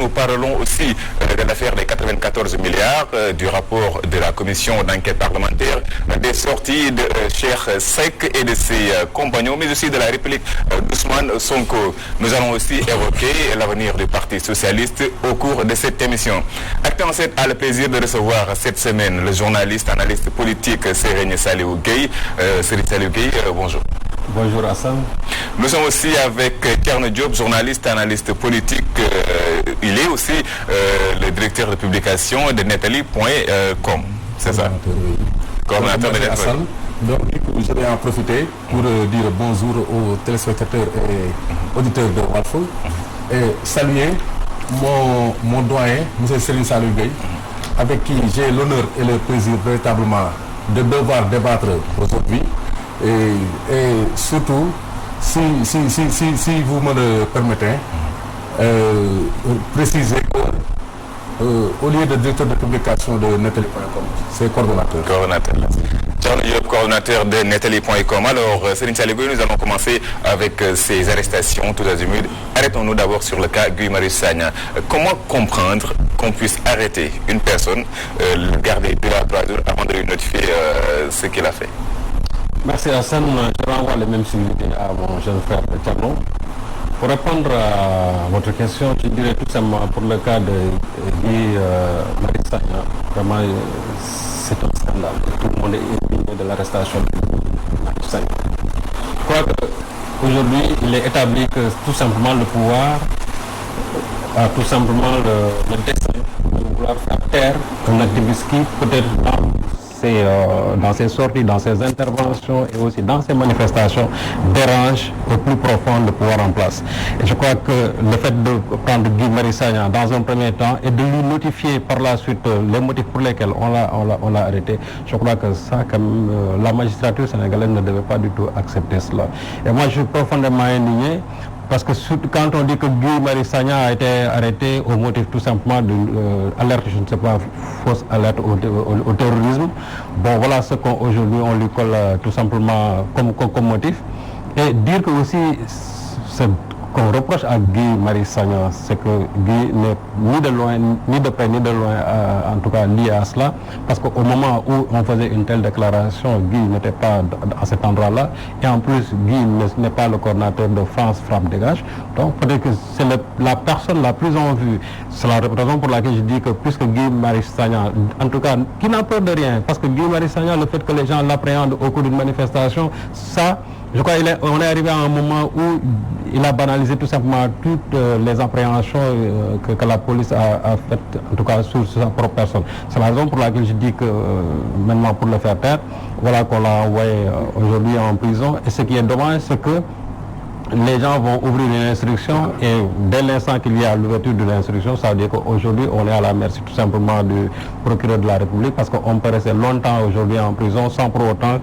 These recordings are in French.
nous parlerons aussi de l'affaire des 94 milliards, du rapport de la commission d'enquête parlementaire, des sorties de Cheikh Seck et de ses compagnons, mais aussi de la République d'Ousmane Sonko. Nous allons aussi évoquer l'avenir du Parti socialiste au cours de cette émission. Acteur en 7 a le plaisir de recevoir cette semaine le journaliste, analyste politique Serigne Saliou Gueye. Serigne Saliou Gueye, bonjour. Bonjour Hassan. Nous sommes aussi avec Thierno Diop, journaliste, analyste politique. Il est aussi le directeur de publication de Netali.com. C'est ça? Coordonnateur de Netali. Donc, je vais en profiter pour dire bonjour aux téléspectateurs et auditeurs de Walf et saluer mon doyen, M. Serigne Saliou Gueye, avec qui j'ai l'honneur et le plaisir véritablement de devoir débattre aujourd'hui. Et surtout, si vous me le permettez, préciser que au lieu de directeur de publication de Netali.com, c'est coordonnateur. Coordonnateur de Netali.com. Alors, Serigne Saliou Gueye, nous allons commencer avec ces arrestations tous azimuts. Arrêtons-nous d'abord sur le cas Guy Marius Sagna. Comment comprendre qu'on puisse arrêter une personne, le garder 2 à 3 jours avant de lui notifier ce qu'il a fait? Merci Hassan. Je renvoie les mêmes similitudes à mon jeune frère Thierno. Pour répondre à votre question, je dirais tout simplement pour le cas de Guy Marius Sagna, vraiment c'est un scandale. Tout le monde est indigné de l'arrestation de Guy Marius Sagna. Je crois qu'aujourd'hui, il est établi que tout simplement le pouvoir a tout simplement le dessein de vouloir faire taire un activiste qui peut-être dans ses sorties, dans ses interventions et aussi dans ses manifestations dérange au plus profond le pouvoir en place. Et je crois que le fait de prendre Guy Marius Sagna dans un premier temps et de lui notifier par la suite les motifs pour lesquels on l'a arrêté, je crois que ça, comme la magistrature sénégalaise ne devait pas du tout accepter cela. Et moi, je suis profondément indigné. Parce que quand on dit que Guy Marius Sagna a été arrêté au motif tout simplement de alerte, je ne sais pas, fausse alerte au terrorisme, bon voilà ce qu'aujourd'hui on lui colle tout simplement comme motif. Et dire que aussi qu'on reproche à Guy Marius Sagna, c'est que Guy n'est ni de loin, ni de près, ni de loin, en tout cas lié à cela, parce qu'au moment où on faisait une telle déclaration, Guy n'était pas à cet endroit-là, et en plus, Guy n'est pas le coordinateur de France Frappe Dégage, donc peut-être que c'est la personne la plus en vue. C'est la raison pour laquelle je dis que puisque Guy Marius Sagna, en tout cas, qui n'a peur de rien, parce que Guy Marius Sagna, le fait que les gens l'appréhendent au cours d'une manifestation, ça, je crois qu'on est arrivé à un moment où il a banalisé tout simplement toutes les appréhensions que la police a faites, en tout cas sur sa propre personne. C'est la raison pour laquelle je dis que maintenant pour le faire taire, voilà qu'on l'a envoyé aujourd'hui en prison. Et ce qui est dommage, c'est que les gens vont ouvrir une instruction et dès l'instant qu'il y a l'ouverture de l'instruction, ça veut dire qu'aujourd'hui on est à la merci tout simplement du procureur de la République parce qu'on peut rester longtemps aujourd'hui en prison sans pour autant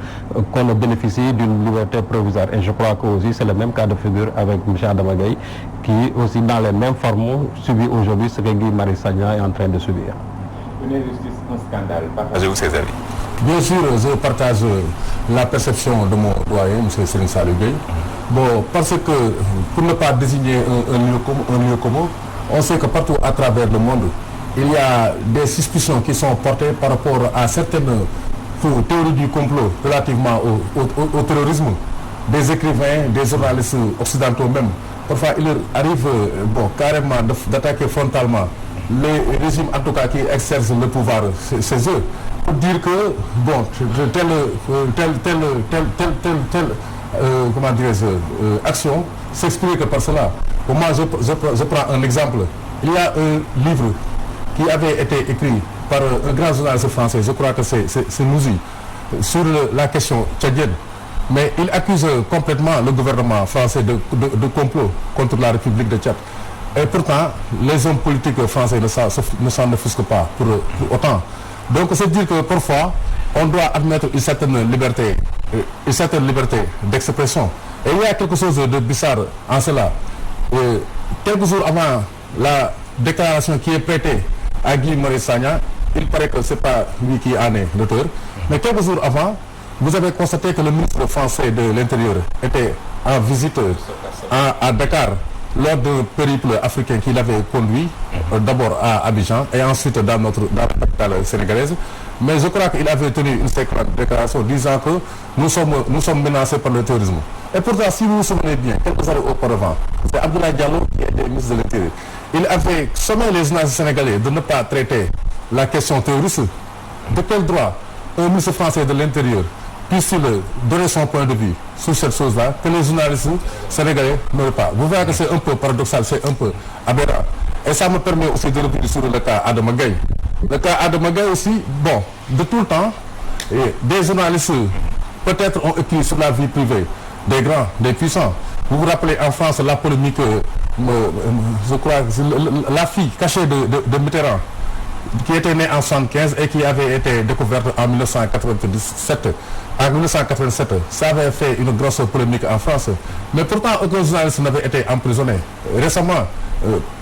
qu'on ne bénéficie d'une liberté provisoire. Et je crois que aussi c'est le même cas de figure avec M. Adama Gaye qui aussi dans les mêmes formes subit aujourd'hui ce que Guy Marius Sagna est en train de subir. Une injustice, un scandale. Partagez-vous ces avis? Bien sûr, je partage la perception de mon doyen, M. Serigne Saliou Gueye. Bon, parce que, pour ne pas désigner un lieu commun, on sait que partout à travers le monde, il y a des suspicions qui sont portées par rapport à certaines théories du complot relativement au terrorisme. Des écrivains, des journalistes occidentaux même. Parfois, il leur arrive carrément d'attaquer frontalement les régimes, en tout cas, qui exercent le pouvoir chez eux. Pour dire que, comment dirais-je, action s'explique par cela. Moi, je prends un exemple. Il y a un livre qui avait été écrit par un grand journaliste français, je crois que c'est Nouzi, sur la question tchadienne. Mais il accuse complètement le gouvernement français de complot contre la République de Tchad. Et pourtant, les hommes politiques français ne s'en offusquent pas pour autant. Donc, c'est dire que parfois, on doit admettre une certaine liberté d'expression. Et il y a quelque chose de bizarre en cela. Quelques jours avant la déclaration qui est prêtée à Guy Marius Sagna, il paraît que ce n'est pas lui qui en est l'auteur, mais quelques jours avant, vous avez constaté que le ministre français de l'Intérieur était en visite à Dakar lors d'un périple africain qu'il avait conduit, d'abord à Abidjan et ensuite dans la capitale sénégalaise. Mais je crois qu'il avait tenu une déclaration disant que nous sommes menacés par le terrorisme. Et pourtant, si vous vous souvenez bien, quelques années auparavant, c'est Abdoulaye Diallo qui était ministre de l'Intérieur. Il avait sommé les journalistes sénégalais de ne pas traiter la question terroriste. De quel droit un ministre français de l'Intérieur puisse-t-il donner son point de vue sur cette chose-là que les journalistes sénégalais n'auraient pas? Vous voyez que c'est un peu paradoxal, c'est un peu aberrant. Et ça me permet aussi de revenir sur le cas Adama Gaye. Le cas Adama Gaye aussi, bon, de tout le temps, des journalistes peut-être ont écrit sur la vie privée des grands, des puissants. Vous vous rappelez en France la polémique, je crois, la fille cachée de Mitterrand, qui était née en 1975 et qui avait été découverte en 1997. En 1987, ça avait fait une grosse polémique en France. Mais pourtant, aucun journaliste n'avait été emprisonné. Récemment,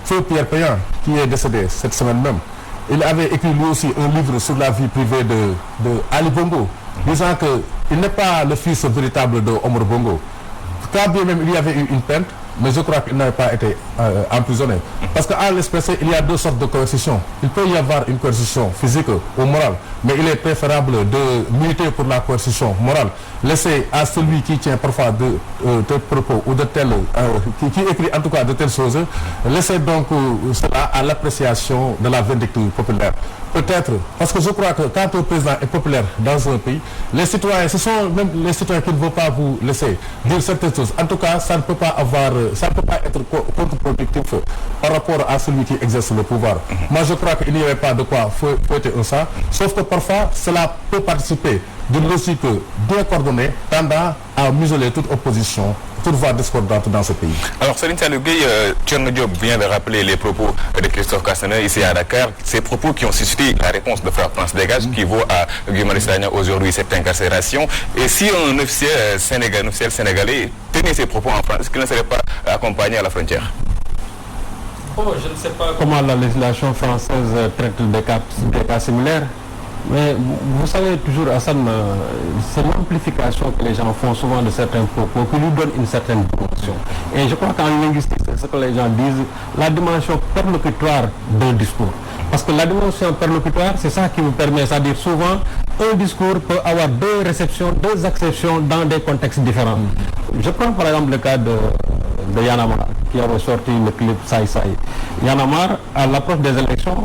Feu Pierre Péan, qui est décédé cette semaine même, il avait écrit lui aussi un livre sur la vie privée de Ali Bongo, disant qu'il n'est pas le fils véritable de Omar Bongo. Quand bien même il y avait eu une plainte, mais je crois qu'il n'avait pas été emprisonné. Parce qu'à l'espèce, il y a deux sortes de coercition. Il peut y avoir une coercition physique ou morale, mais il est préférable de militer pour la coercition morale. Laisser à celui qui tient parfois de tels propos ou de tels, qui écrit en tout cas de telles choses, laisser donc cela à l'appréciation de la vindicte populaire. Peut-être, parce que je crois que quand un président est populaire dans un pays, les citoyens, ce sont même les citoyens qui ne vont pas vous laisser dire certaines choses. En tout cas, ça ne peut pas être contre-productif par rapport à celui qui exerce le pouvoir. Moi, je crois qu'il n'y avait pas de quoi fouetter ça, sauf que parfois, cela peut participer d'une logique bien coordonnée tendant à museler toute opposition, toute voix discordante dans ce pays. Alors, Serigne Saliou Gueye, Thierno Diop vient de rappeler les propos de Christophe Castaner ici à Dakar, ces propos qui ont suscité la réponse de Frère France Dégage, qui vaut à Guy Marius Sagna aujourd'hui cette incarcération. Et si un officiel sénégalais tenait ces propos en France, est-ce qu'il ne serait pas accompagné à la frontière? Bon, je ne sais pas comment la législation française traite des cas similaires. Mais vous savez toujours, Hassan, c'est l'amplification que les gens font souvent de certains propos qui lui donne une certaine dimension. Et je crois qu'en linguistique, c'est ce que les gens disent, la dimension perlocutoire d'un discours. Parce que la dimension perlocutoire, c'est ça qui vous permet, c'est-à-dire souvent, un discours peut avoir deux réceptions, deux acceptions dans des contextes différents. Je prends par exemple le cas de Y'en a marre, qui avait sorti le clip Saï Saï. Y'en a marre, à l'approche des élections,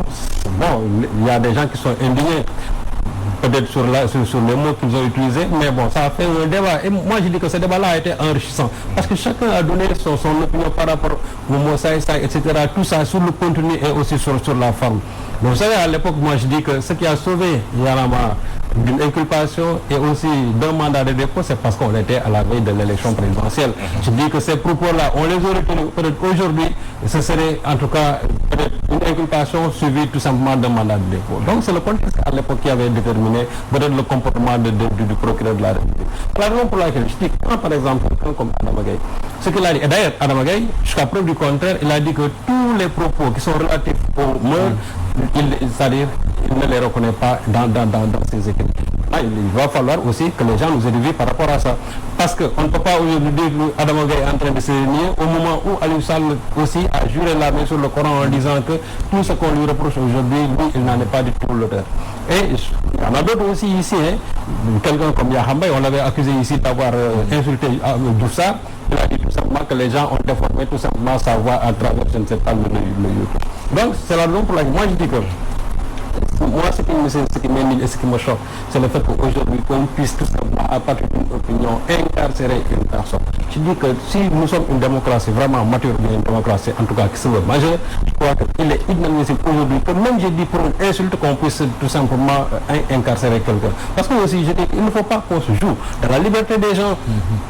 bon, il y a des gens qui sont indignés, peut-être sur les mots qu'ils ont utilisés, mais bon, ça a fait un débat. Et moi, je dis que ce débat-là a été enrichissant, parce que chacun a donné son opinion par rapport au mot Saï Saï, etc. Tout ça sur le contenu et aussi sur la forme. Donc, vous savez, à l'époque, moi, je dis que ce qui a sauvé Y'en a marre d'une inculpation et aussi d'un mandat de dépôt, c'est parce qu'on était à la veille de l'élection présidentielle. Je dis que ces propos-là, on les aurait tenus peut-être aujourd'hui, ce serait en tout cas peut-être une inculpation suivie tout simplement d'un mandat de dépôt. Donc c'est le contexte à l'époque qui avait déterminé peut-être le comportement du procureur de la République. La raison pour laquelle je dis, quand par exemple quelqu'un comme Adama Gaye, ce qu'il a dit, et d'ailleurs Adama Gaye, jusqu'à preuve du contraire, il a dit que tous les propos qui sont relatifs au meurtre, c'est-à-dire il ne les reconnaît pas dans ses écrits. Il va falloir aussi que les gens nous éduquent par rapport à ça. Parce qu'on ne peut pas aujourd'hui dire que Adama Gaye est en train de se réunir au moment où Aliou Sall aussi a juré la main sur le Coran en disant que tout ce qu'on lui reproche aujourd'hui, lui, il n'en est pas du tout l'auteur. Et il y en a d'autres aussi ici. Quelqu'un comme Yahambay, on l'avait accusé ici d'avoir insulté Doussa. Il a dit tout simplement que les gens ont déformé tout simplement sa voix à travers, je ne sais pas, le YouTube. Donc c'est la raison pour laquelle moi je dis que moi ce qui m'émine et ce qui me choque, c'est le fait qu'aujourd'hui qu'on puisse tout simplement à partir d'une opinion incarcérer une personne. Je dis que si nous sommes une démocratie vraiment mature, une démocratie en tout cas qui se veut majeure, je crois qu'il est inadmissible aujourd'hui que même j'ai dit pour une insulte qu'on puisse tout simplement incarcérer quelqu'un. Parce que aussi je dis qu'il ne faut pas qu'on se joue de la liberté des gens.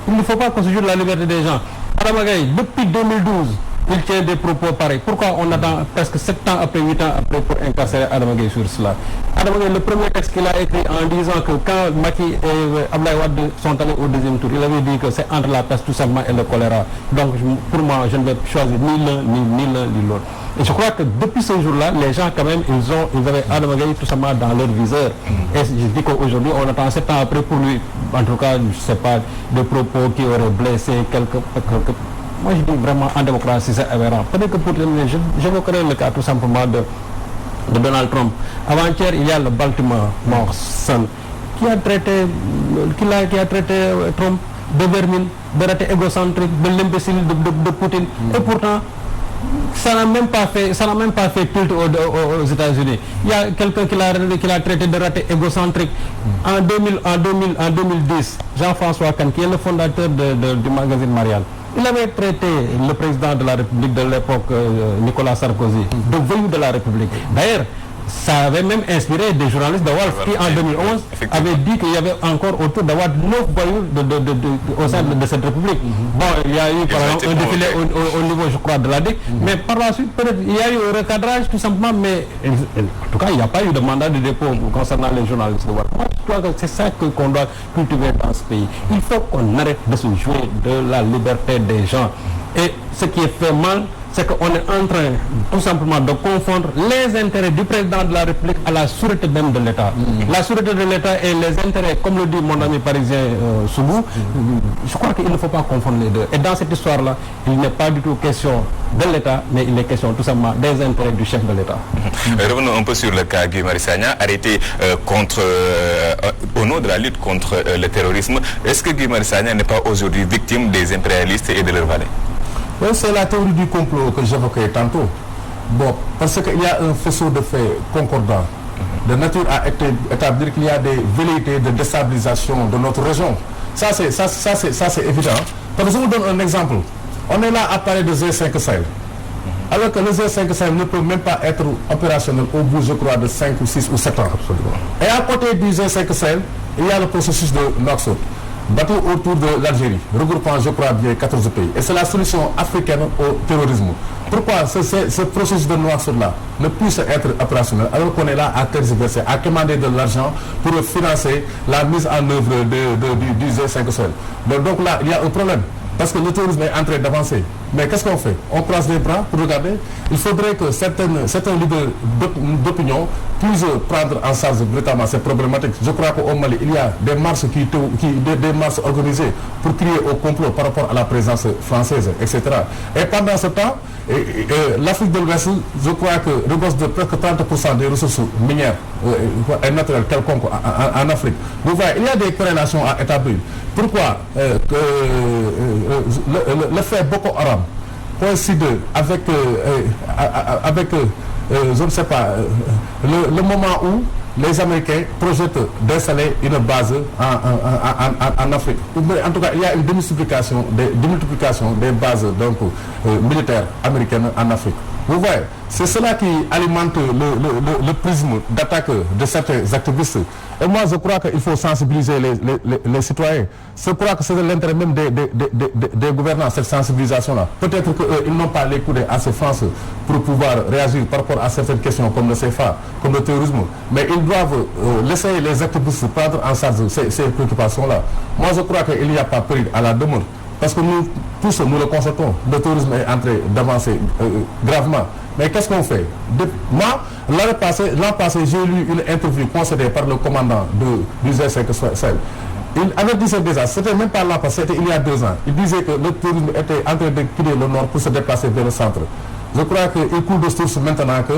Il ne faut pas qu'on se joue de la liberté des gens. Adama Gaye, depuis 2012, il tient des propos pareils. Pourquoi on attend presque 7 ans après, 8 ans après pour incarcérer Adama Gaye sur cela? Adama Gaye, le premier texte qu'il a écrit en disant que quand Macky et Abdoulaye Wade sont allés au deuxième tour, il avait dit que c'est entre la peste tout simplement et le choléra. Donc pour moi, je ne vais choisir ni l'un ni l'autre. Et je crois que depuis ce jour-là, les gens quand même, ils avaient Adama Gaye tout simplement dans leur viseur. Et je dis qu'aujourd'hui, on attend 7 ans après pour lui, en tout cas, je ne sais pas, des propos qui auraient blessé quelques moi je dis vraiment en démocratie c'est aberrant. Peut-être que pour terminer, j'évoquerai le cas tout simplement de Donald Trump. Avant-hier, il y a le Baltimore Sun qui a traité Trump de vermine, de raté égocentrique, de l'imbécile de Poutine. Et pourtant, ça n'a même pas fait tilt aux États-Unis. Il y a quelqu'un qui l'a traité de raté égocentrique. En 2010, Jean-François Kahn, qui est le fondateur du magazine Marianne, il avait traité le président de la République de l'époque, Nicolas Sarkozy, de voyou de la République. D'ailleurs, ça avait même inspiré des journalistes de Walf qui, en 2011, avaient dit qu'il y avait encore autour de Walf 9 voyous au sein de cette République. Bon, il y a eu par exemple un défilé au niveau, je crois, de la DIC, mais par la suite, peut-être, il y a eu un recadrage tout simplement, mais en tout cas, il n'y a pas eu de mandat de dépôt concernant les journalistes de Walf. Moi, je crois que c'est ça qu'on doit cultiver dans ce pays. Il faut qu'on arrête de se jouer de la liberté des gens. Et ce qui est fait mal, c'est qu'on est en train tout simplement de confondre les intérêts du président de la République à la sûreté même de l'État. La sûreté de l'État et les intérêts, comme le dit mon ami parisien Soubou, je crois qu'il ne faut pas confondre les deux. Et dans cette histoire-là, il n'est pas du tout question de l'État, mais il est question tout simplement des intérêts du chef de l'État. Revenons un peu sur le cas Guy Marius Sagna, arrêté au nom de la lutte contre le terrorisme. Est-ce que Guy Marius Sagna n'est pas aujourd'hui victime des impérialistes et de leurs valets? Oui, c'est la théorie du complot que j'évoquais tantôt. Bon, parce qu'il y a un faisceau de faits concordants de nature à établir qu'il y a des velléités de déstabilisation de notre région. Ça c'est évident. Parce que je vous donne un exemple. On est là à parler de G5 Sahel. Alors que le G5 Sahel ne peut même pas être opérationnel au bout, je crois, de 5 ou 6 ou 7 ans. Absolument. Et à côté du G5 Sahel, il y a le processus de Nouakchott, battu autour de l'Algérie, regroupant, je crois bien, 14 pays. Et c'est la solution africaine au terrorisme. Pourquoi ce processus de Nouakchott-là ne puisse être opérationnel alors qu'on est là à tergiverser, à commander de l'argent pour financer la mise en œuvre du G5 Sahel. Donc là, il y a un problème. Parce que le terrorisme est en train d'avancer. Mais qu'est-ce qu'on fait? On croise les bras pour regarder. Il faudrait que certains leaders d'opinion puissent prendre en charge véritablement ces problématiques. Je crois qu'au Mali, il y a des marches des marches organisées pour crier au complot par rapport à la présence française, etc. Et pendant ce temps, l'Afrique de l'Ouest, je crois que repose de presque 30% des ressources minières et naturelles quelconques en Afrique. Vous voyez, il y a des corrélations à établir. Pourquoi le fait Boko Haram coïncide avec je ne sais pas, le moment où les Américains projettent d'installer une base en Afrique. En tout cas, il y a une démultiplication des bases militaires américaines en Afrique. Vous voyez, c'est cela qui alimente le prisme d'attaque de certains activistes. Et moi, je crois qu'il faut sensibiliser les citoyens. Je crois que c'est l'intérêt même des gouvernants, cette sensibilisation-là. Peut-être qu'ils n'ont pas les coups assez francs pour pouvoir réagir par rapport à certaines questions comme le CFA, comme le terrorisme. Mais ils doivent laisser les activistes prendre en charge ces préoccupations-là. Moi, je crois qu'il n'y a pas péril à la demeure. Parce que nous, tous, nous le constatons, le tourisme est en train d'avancer gravement. Mais qu'est-ce qu'on fait? Moi, l'an passé, j'ai lu une interview concédée par le commandant du G5 Sahel. Il avait dit ça déjà, c'était même pas l'an passé, c'était il y a 2 ans. Il disait que le tourisme était en train de quitter le nord pour se déplacer vers le centre. Je crois qu'il coule de source maintenant que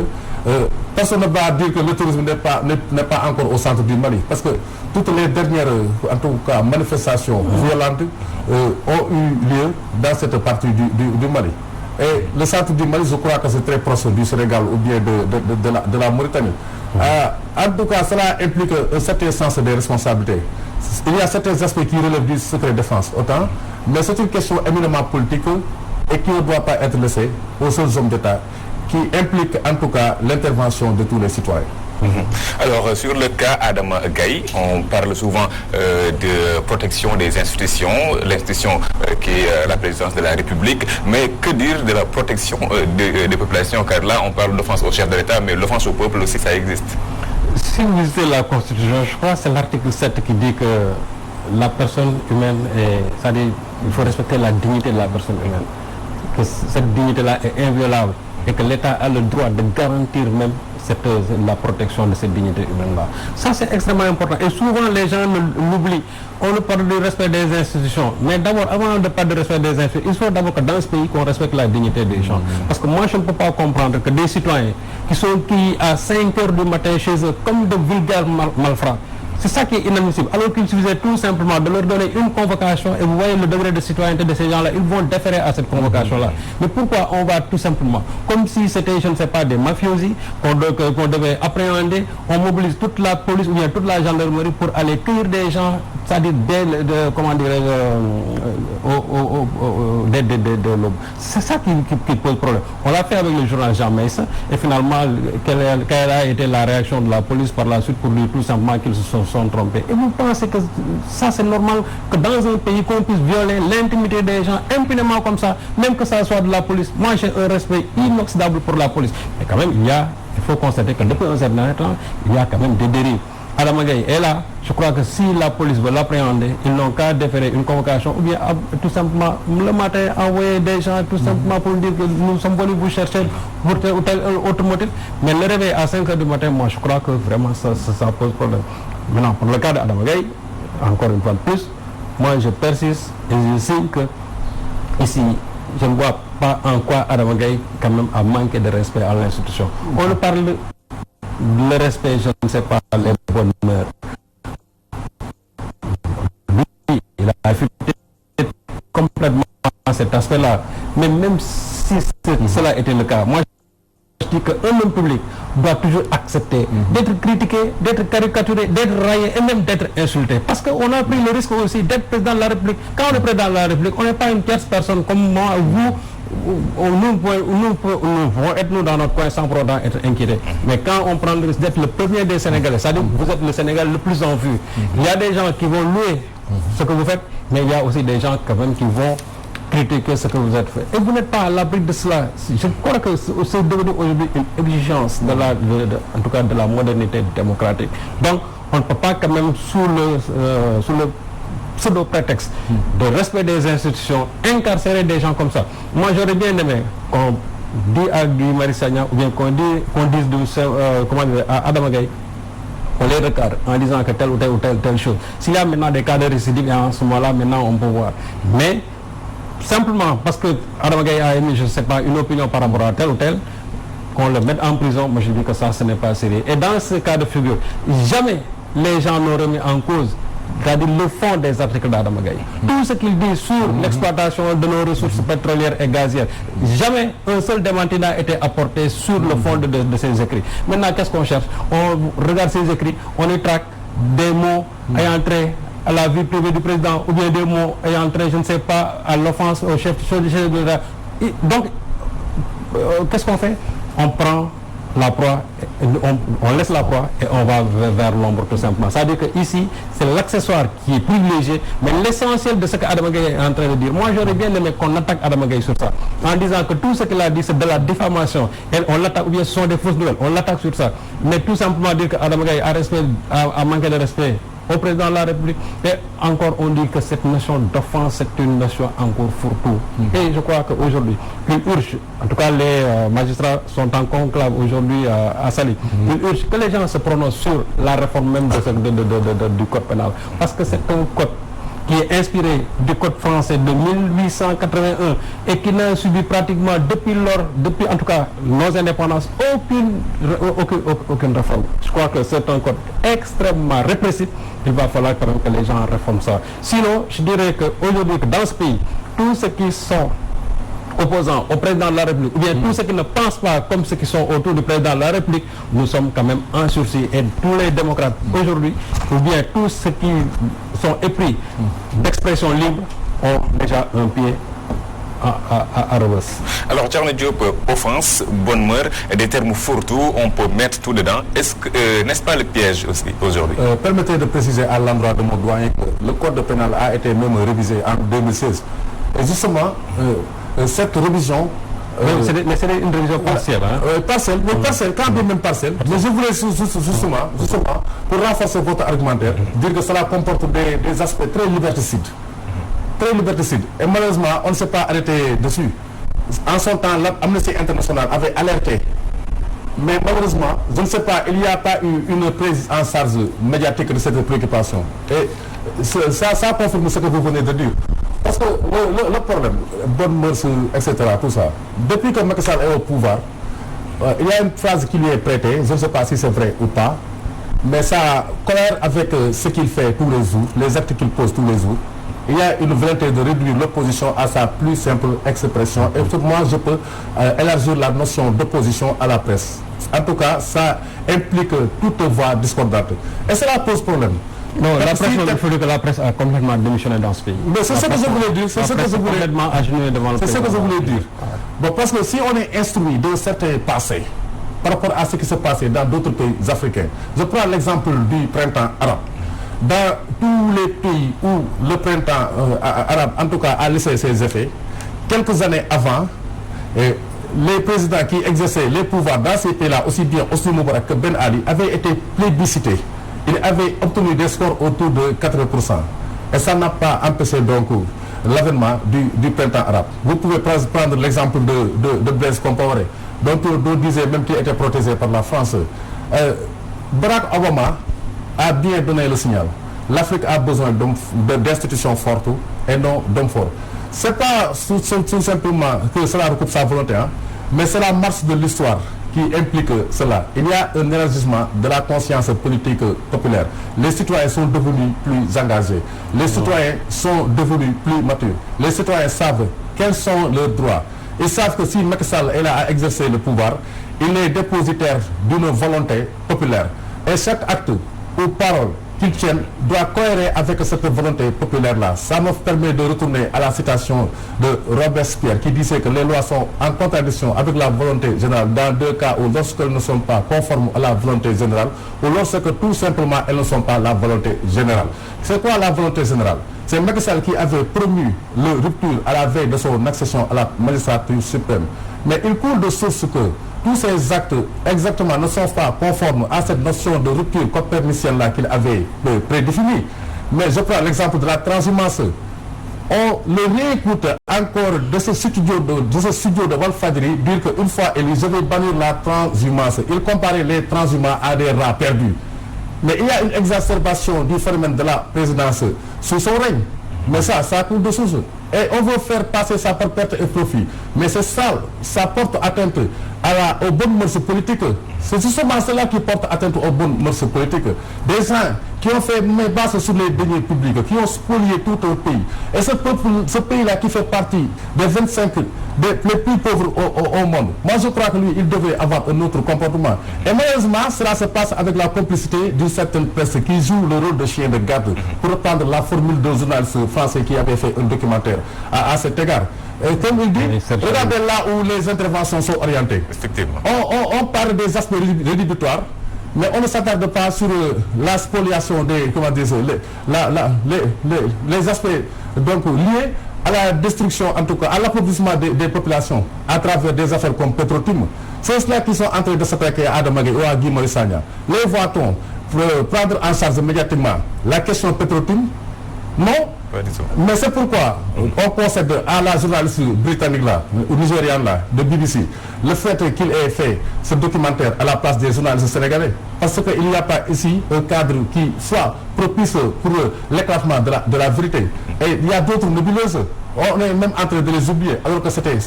personne ne va dire que le tourisme n'est pas encore au centre du Mali. Parce que toutes les dernières, en tout cas, manifestations violentes ont eu lieu dans cette partie du Mali. Et le centre du Mali, je crois que c'est très proche du Sénégal ou bien de la Mauritanie. En tout cas, cela implique un certain sens des responsabilités. Il y a certains aspects qui relèvent du secret défense, autant, mais c'est une question éminemment politique et qui ne doit pas être laissée aux seuls hommes d'État, qui implique en tout cas l'intervention de tous les citoyens. Alors, sur le cas Adama Gaye, on parle souvent de protection des institutions, l'institution qui est la présidence de la République, mais que dire de la protection des populations? Car là, on parle d'offense au chef de l'État, mais l'offense au peuple aussi, ça existe. Si vous visitez la Constitution, je crois que c'est l'article 7 qui dit que la personne humaine, c'est-à-dire il faut respecter la dignité de la personne humaine, que cette dignité-là est inviolable et que l'État a le droit de garantir même la protection de cette dignité humaine-là. Ça, c'est extrêmement important. Et souvent, les gens l'oublient. On nous parle du respect des institutions. Mais d'abord, avant de parler du respect des institutions, il faut d'abord que dans ce pays, qu'on respecte la dignité des gens. Parce que moi, je ne peux pas comprendre que des citoyens qui à 5 heures du matin chez eux, comme de vulgaires malfrats, c'est ça qui est inadmissible. Alors qu'il suffisait tout simplement de leur donner une convocation et vous voyez le degré de citoyenneté de ces gens-là, ils vont déférer à cette convocation-là. Mais pourquoi on va tout simplement, comme si c'était, je ne sais pas, des mafiosi qu'on devait appréhender, on mobilise toute la police ou bien toute la gendarmerie pour aller cueillir des gens, c'est-à-dire comment dirais-je, l'aube. C'est ça qui pose problème. On l'a fait avec le journal Jean Meissa et finalement, quelle a été la réaction de la police par la suite pour lui tout simplement qu'ils se sont trompés. Et vous pensez que ça c'est normal que dans un pays qu'on puisse violer l'intimité des gens impunément comme ça, même que ça soit de la police? Moi j'ai un respect inoxydable pour la police. Mais quand même il faut constater que depuis un certain temps, il y a quand même des dérives. Adama Gaye est là. Je crois que si la police veut l'appréhender, ils n'ont qu'à déférer une convocation ou bien tout simplement le matin envoyer des gens tout simplement pour dire que nous sommes venus vous chercher pour tel ou tel autre motif. Mais le réveil à 5 heures du matin, moi je crois que vraiment ça pose problème. Maintenant, pour le cas d'Adama Gaye, encore une fois de plus, moi je persiste et je signe que ici, je ne vois pas en quoi Adama Gaye quand même a manqué de respect à l'institution. On ne parle le respect, je ne sais pas, les bonnes mœurs. Lui, il a affecté complètement cet aspect-là. Mais même si cela était le cas, moi je dis qu'un homme public doit toujours accepter d'être critiqué, d'être caricaturé, d'être raillé et même d'être insulté. Parce qu'on a pris le risque aussi d'être président de la République. Quand on est président de la République, on n'est pas une tierce personne comme moi, vous. Nous pouvons être nous dans notre coin sans pour autant être inquiétés. Mais quand on prend le risque d'être le premier des Sénégalais, c'est-à-dire que vous êtes le Sénégal le plus en vue, il y a des gens qui vont louer ce que vous faites, mais il y a aussi des gens quand même qui vont critiquer ce que vous êtes fait. Et vous n'êtes pas à l'abri de cela. Je crois que c'est devenu aujourd'hui une exigence en tout cas de la modernité démocratique. Donc on ne peut pas quand même sous le pseudo-prétexte de respect des institutions, incarcérer des gens comme ça. Moi, j'aurais bien aimé qu'on dise à Guy Marius Sagna ou bien qu'on dise à Adama Gaye, on les recadre en disant que telle ou telle chose. S'il y a maintenant des cas de récidive, en ce moment-là, maintenant, on peut voir. Mais, simplement, parce que Adama Gaye a émis, je ne sais pas, une opinion par rapport à tel ou tel, qu'on le mette en prison, moi je dis que ça, ce n'est pas sérieux. Et dans ce cas de figure, jamais les gens n'ont remis en cause, c'est-à-dire le fond des articles d'Adama Gaye. Tout ce qu'il dit sur l'exploitation de nos ressources pétrolières et gazières, jamais un seul démenti n'a été apporté sur le fond de ses écrits. Maintenant, qu'est-ce qu'on cherche? On regarde ses écrits, on y traque des mots ayant trait à la vie privée du président ou bien des mots ayant trait, je ne sais pas, à l'offense au chef de l'État. Donc, qu'est-ce qu'on fait? On prend la proie, on laisse la proie et on va vers l'ombre tout simplement. C'est-à-dire que ici, c'est l'accessoire qui est privilégié, mais l'essentiel de ce que Adama Gaye est en train de dire, moi j'aurais bien aimé qu'on attaque Adama Gaye sur ça, en disant que tout ce qu'il a dit c'est de la diffamation, et on l'attaque, ou bien ce sont des fausses nouvelles, on l'attaque sur ça, mais tout simplement dire que Adama Gaye a manqué de respect au président de la République, et encore on dit que cette notion d'offense c'est une notion encore fourre-tout. Et je crois qu'aujourd'hui, il urge, en tout cas les magistrats sont en conclave aujourd'hui à Saly, il urge que les gens se prononcent sur la réforme même du code pénal, parce que c'est un code qui est inspiré du code français de 1881 et qui n'a subi pratiquement depuis en tout cas nos indépendances aucune réforme. Je crois que c'est un code extrêmement répressif. Il va falloir quand même que les gens réforment ça. Sinon, je dirais qu'aujourd'hui, dans ce pays, tous ceux qui sont opposants au président de la République, ou bien tous ceux qui ne pensent pas comme ceux qui sont autour du président de la République, nous sommes quand même en sursis. Et tous les démocrates aujourd'hui, ou bien tous ceux qui sont épris d'expression libre, ont déjà un pied à reverse. Alors, Thierno Diop, offense, bonne mœur, des termes fourre-tout, on peut mettre tout dedans. N'est-ce pas le piège aussi aujourd'hui? Permettez de préciser à l'endroit de mon doyen que le code pénal a été même révisé en 2016. Et justement, cette révision... mais c'est une révision partielle. Partielle, quand même partielle. Mais je voulais justement, pour renforcer votre argumentaire, dire que cela comporte des aspects très liberticides. Très liberticides. Et malheureusement, on ne s'est pas arrêté dessus. En son temps, l'Amnesty International avait alerté Mais malheureusement, je ne sais pas, il n'y a pas eu une prise en charge médiatique de cette préoccupation. Et ça confirme ce que vous venez de dire. Parce que le problème, bonne mœurs, etc., tout ça, depuis que Macky Sall est au pouvoir, il y a une phrase qui lui est prêtée, je ne sais pas si c'est vrai ou pas, mais ça colère avec ce qu'il fait tous les jours, les actes qu'il pose tous les jours. Il y a une volonté de réduire l'opposition à sa plus simple expression. Et pour moi, je peux élargir la notion d'opposition à la presse. En tout cas, ça implique toute voix discordante. Et cela pose problème. Non, la presse, il faut dire que la presse a complètement démissionné dans ce pays. Mais c'est ce que je voulais dire. C'est ce que je voulais dire. Bon, parce que si on est instruit d'un certain passé par rapport à ce qui s'est passé dans d'autres pays africains, je prends l'exemple du printemps arabe. Dans tous les pays où le printemps arabe, en tout cas, a laissé ses effets, quelques années avant, les présidents qui exerçaient les pouvoirs dans ces pays-là, aussi bien Hosni Moubarak que Ben Ali, avaient été plébiscités. Ils avaient obtenu des scores autour de 80%. Et ça n'a pas empêché donc l'avènement du printemps arabe. Vous pouvez prendre l'exemple de Blaise Compaoré, dont on disait même qu'il était protégé par la France. Barack Obama a bien donné le signal. L'Afrique a besoin d'institutions fortes et non d'hommes forts. Ce n'est pas tout simplement que cela recoupe sa volonté, hein, mais c'est la marche de l'histoire qui implique cela. Il y a un élargissement de la conscience politique populaire. Les citoyens sont devenus plus engagés. Les citoyens sont devenus plus matures. Les citoyens savent quels sont leurs droits. Ils savent que si Macky Sall est là à exercer le pouvoir, il est dépositaire d'une volonté populaire. Et chaque acte ou parole qu'ils tiennent doit cohérer avec cette volonté populaire-là. Ça me permet de retourner à la citation de Robespierre qui disait que les lois sont en contradiction avec la volonté générale dans deux cas où lorsqu'elles ne sont pas conformes à la volonté générale ou lorsque tout simplement elles ne sont pas la volonté générale. C'est quoi la volonté générale? C'est Macky Sall qui avait promu le rupture à la veille de son accession à la magistrature suprême. Mais il coule de source que tous ces actes exactement ne sont pas conformes à cette notion de rupture copernicienne-là qu'il avait prédéfinie. Mais je prends l'exemple de la transhumance. On le réécoute encore de ce studio de Walfadjri dire qu'une fois élu, je vais bannir la transhumance. Il comparait les transhumants à des rats perdus. Mais il y a une exacerbation du phénomène de la présidence sous son règne. Mais ça coule de source. Et on veut faire passer ça par perte et profit. Mais c'est ça porte atteinte aux bonnes mœurs politiques. C'est justement cela qui porte atteinte aux bonnes mœurs politiques. Des gens qui ont fait main basse sur les deniers publics, qui ont spolié tout un pays. Et ce pays-là qui fait partie des 25 les plus pauvres au monde. Moi, je crois que lui, il devait avoir un autre comportement. Et malheureusement, cela se passe avec la complicité d'une certaine presse qui joue le rôle de chien de garde, pour reprendre la formule d'un journaliste français qui avait fait un documentaire à cet égard. Et comme il dit, regardez là où les interventions sont orientées. Effectivement. On parle des aspects rédhibitoires, mais on ne s'attarde pas sur la spoliation des, comment dire, les aspects donc liés à la destruction, en tout cas, à l'appauvrissement des populations à travers des affaires comme Petrotim. C'est cela qui sont en train de s'attaquer à Adama Gaye ou à Guy Marius Sagna. Les voit-on prendre en charge médiatiquement la question Petrotim? Non. Mais c'est pourquoi on concède à la journaliste britannique là, ou nigériane là, de BBC, le fait qu'il ait fait ce documentaire à la place des journalistes sénégalais. Parce qu'il n'y a pas ici un cadre qui soit propice pour l'éclatement de la vérité. Et il y a d'autres nébuleuses. On est même en train de les oublier, alors que c'était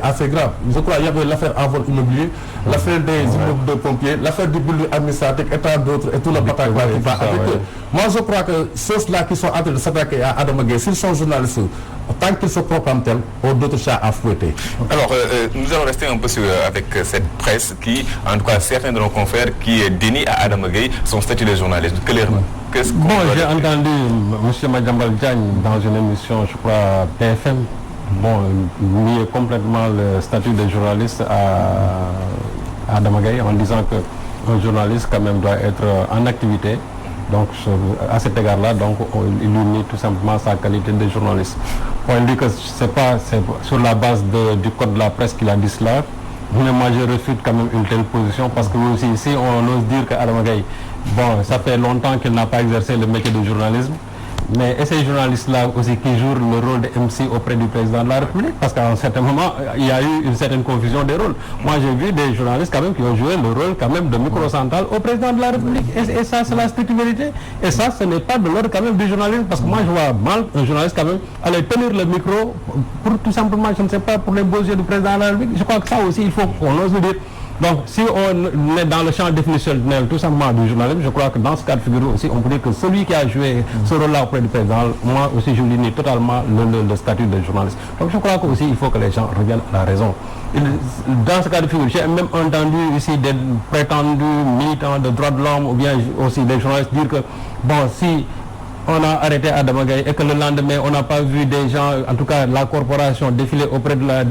assez grave. Je crois qu'il y avait l'affaire en vol immobilier, l'affaire des immeubles de pompiers, l'affaire du bureau administratif et tant d'autres, et tout le bataille qui va avec eux. Moi, je crois que ceux-là qui sont en train de s'attaquer à Adama Gaye, s'ils sont journalistes, tant qu'ils se proclament tels, ont d'autres chats à fouetter. Alors, nous allons rester un peu avec cette presse qui, en tout cas, certains de nos confrères qui dénient à Adama Gaye son statut de journaliste. Bon, j'ai entendu M. Madiambal Diagne dans une émission, je crois, BFM, lier complètement le statut de journaliste à Adama Gaye en disant qu'un journaliste quand même doit être en activité. Donc à cet égard-là, donc il lui nie tout simplement sa qualité de journaliste. On dit que c'est sur la base du code de la presse qu'il a dit cela. Mais moi je refute quand même une telle position parce que aussi si on ose dire qu'Adama Gaye, ça fait longtemps qu'il n'a pas exercé le métier de journalisme, Mais et ces journalistes-là aussi qui jouent le rôle de MC auprès du président de la République, parce qu'à un certain moment, il y a eu une certaine confusion des rôles. Moi, j'ai vu des journalistes quand même qui ont joué le rôle quand même de micro-central au président de la République. Et ça, c'est la stricte vérité. Et ça, ce n'est pas de l'ordre quand même du journalisme, parce que moi, je vois mal un journaliste quand même aller tenir le micro pour tout simplement, je ne sais pas, pour les beaux yeux du président de la République. Je crois que ça aussi, il faut qu'on ose le dire. Donc, si on est dans le champ définitionnel tout simplement du journalisme, je crois que dans ce cas de figure aussi, on peut dire que celui qui a joué ce rôle-là auprès du président, moi aussi, je lui nie totalement le statut de journaliste. Donc, je crois qu'aussi, il faut que les gens reviennent à la raison. Dans ce cas de figure, j'ai même entendu ici des prétendus militants de droits de l'homme ou bien aussi des journalistes dire que, bon, si on a arrêté Adama Gaye et que le lendemain, on n'a pas vu des gens, en tout cas la corporation, défiler auprès de la...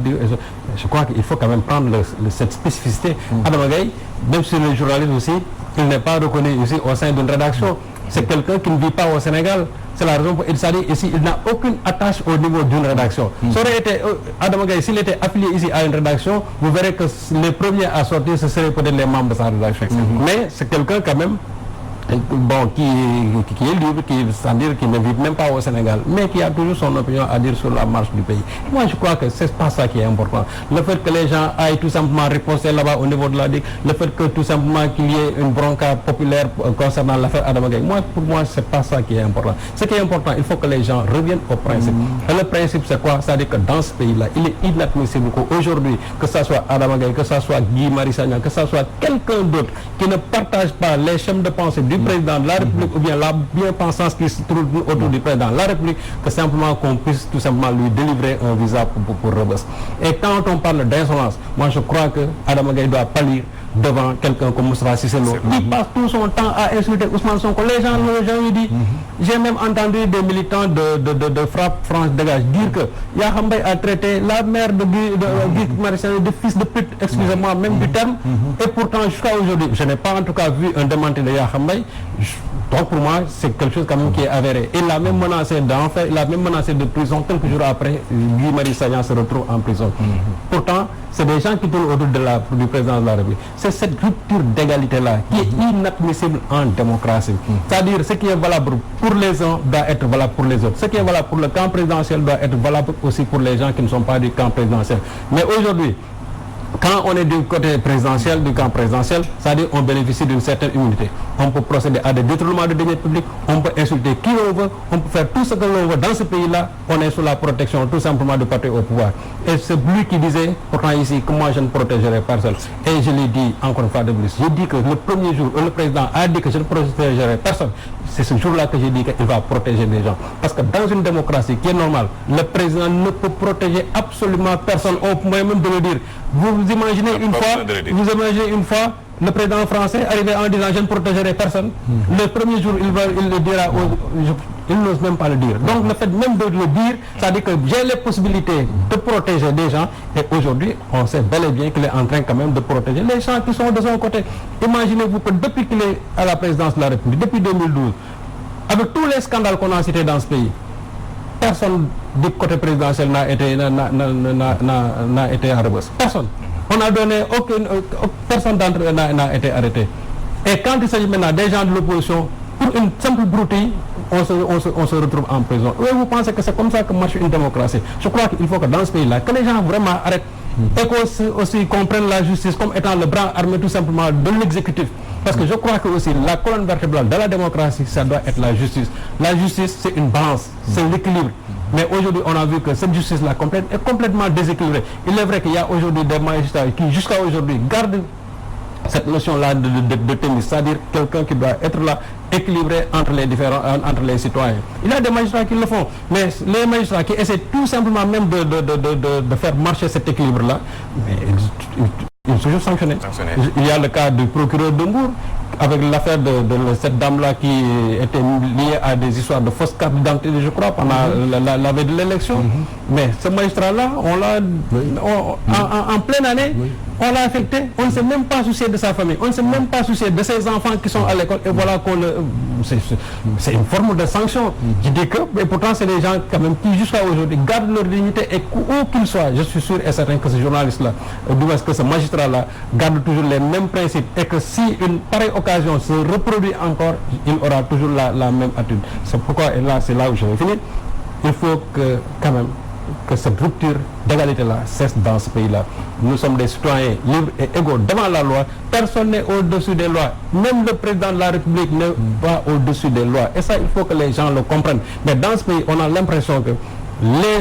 Je crois qu'il faut quand même prendre cette spécificité. Adama Gaye, même sur le journaliste aussi, il n'est pas reconnu ici au sein d'une rédaction. C'est quelqu'un qui ne vit pas au Sénégal. C'est la raison pour laquelle ici, il n'a aucune attache au niveau d'une rédaction. Ça aurait été, Adama Gaye, s'il était affilié ici à une rédaction, vous verrez que les premiers à sortir, ce seraient peut-être les membres de sa rédaction. Mais c'est quelqu'un quand même, bon, qui est libre, c'est-à-dire qui ne vit même pas au Sénégal, mais qui a toujours son opinion à dire sur la marche du pays. Moi, je crois que c'est pas ça qui est important. Le fait que les gens aillent tout simplement riposter là-bas au niveau de la DIC, le fait que tout simplement qu'il y ait une bronca populaire concernant l'affaire Adama Gaye, pour moi, c'est pas ça qui est important. Ce qui est important, il faut que les gens reviennent au principe. Et le principe, c'est quoi? C'est-à-dire que dans ce pays-là, il est inadmissible qu'aujourd'hui, que ce soit Adama Gaye, que ce soit Guy Marius Sagna, que ce soit quelqu'un d'autre qui ne partage pas les schèmes de pensée du président de la République ou bien la bien-pensance qui se trouve autour du président de la République, que simplement qu'on puisse tout simplement lui délivrer un visa pour Rebeuss. Et quand on parle d'insolence, moi je crois que Adama Gaye doit pâlir devant quelqu'un comme Moustapha Cissé Lo, qui passe tout son temps à insulter Ousmane Sonko. Les gens lui disent, j'ai même entendu des militants de Frappe France Dégage dire que Yakham Mbaye a traité la mère de Guy Marius Sagna de fils de pute, excusez-moi même du terme, et pourtant jusqu'à aujourd'hui, je n'ai pas en tout cas vu un démenti de Yakham Mbaye. Donc pour moi, c'est quelque chose quand même qui est avéré. Il a même menacé d'enfer, il a même menacé de prison. Quelques jours après, Guy Marius Sagna se retrouve en prison. Pourtant, c'est des gens qui tournent autour du président de la République. C'est cette rupture d'égalité-là qui est inadmissible en démocratie. C'est-à-dire, ce qui est valable pour les uns doit être valable pour les autres. Ce qui est valable pour le camp présidentiel doit être valable aussi pour les gens qui ne sont pas du camp présidentiel. Mais aujourd'hui, quand on est du côté présidentiel, du camp présidentiel, c'est-à-dire on bénéficie d'une certaine immunité. On peut procéder à des détournements de deniers publics, on peut insulter qui on veut, on peut faire tout ce que l'on veut dans ce pays-là, on est sous la protection tout simplement du parti au pouvoir. Et c'est lui qui disait, pourtant ici, que moi je ne protégerai personne. Et je l'ai dit encore une fois de plus, j'ai dit que le premier jour où le président a dit que je ne protégerai personne, c'est ce jour-là que j'ai dit qu'il va protéger les gens. Parce que dans une démocratie qui est normale, le président ne peut protéger absolument personne. On pourrait même de le dire. Vous imaginez une fois le président français arriver en disant je ne protégerai personne. Le premier jour, il le dira, il n'ose même pas le dire. Donc le fait même de le dire, ça dit que j'ai les possibilités de protéger des gens. Et aujourd'hui, on sait bel et bien qu'il est en train quand même de protéger les gens qui sont de son côté. Imaginez-vous que depuis qu'il est à la présidence de la République, depuis 2012, avec tous les scandales qu'on a cités dans ce pays, personne du côté présidentiel n'a été à Rebeuss. Personne. On a donné personne d'entre eux n'a été arrêté. Et quand il s'agit maintenant des gens de l'opposition, pour une simple broutille, on se retrouve en prison. Oui, vous pensez que c'est comme ça que marche une démocratie? Je crois qu'il faut que dans ce pays-là, que les gens vraiment arrêtent et qu'on aussi comprennent la justice comme étant le bras armé tout simplement de l'exécutif. Parce que je crois que aussi la colonne vertébrale de la démocratie, ça doit être la justice. La justice, c'est une balance, c'est l'équilibre. Mais aujourd'hui, on a vu que cette justice-là est complètement déséquilibrée. Il est vrai qu'il y a aujourd'hui des magistrats qui, jusqu'à aujourd'hui, gardent cette notion-là de tennis, c'est-à-dire quelqu'un qui doit être là, équilibré entre les citoyens. Il y a des magistrats qui le font, mais les magistrats qui essaient tout simplement même de faire marcher cet équilibre-là, ils sont toujours sanctionnés. Il y a le cas du procureur de Mbour, avec l'affaire de cette dame-là qui était liée à des histoires de fausses cartes d'identité, je crois, pendant la veille de l'élection. Mais ce magistrat-là, on l'a en pleine année, on l'a affecté, on ne s'est même pas soucié de sa famille, on ne s'est même pas soucié de ses enfants qui sont à l'école, et voilà qu'on le... C'est une forme de sanction. Je dis que, et pourtant c'est des gens quand même qui jusqu'à aujourd'hui gardent leur dignité et où qu'ils soient, je suis sûr et certain que ce journaliste-là, du moins que ce magistrat-là, garde toujours les mêmes principes et que si une pareille occasion se reproduit encore, il aura toujours la même attitude. C'est pourquoi, et là c'est là où je vais finir, il faut que quand même que cette rupture d'égalité-là cesse dans ce pays-là. Nous sommes des citoyens libres et égaux devant la loi. Personne n'est au-dessus des lois. Même le président de la République n'est pas au-dessus des lois. Et ça, il faut que les gens le comprennent. Mais dans ce pays, on a l'impression que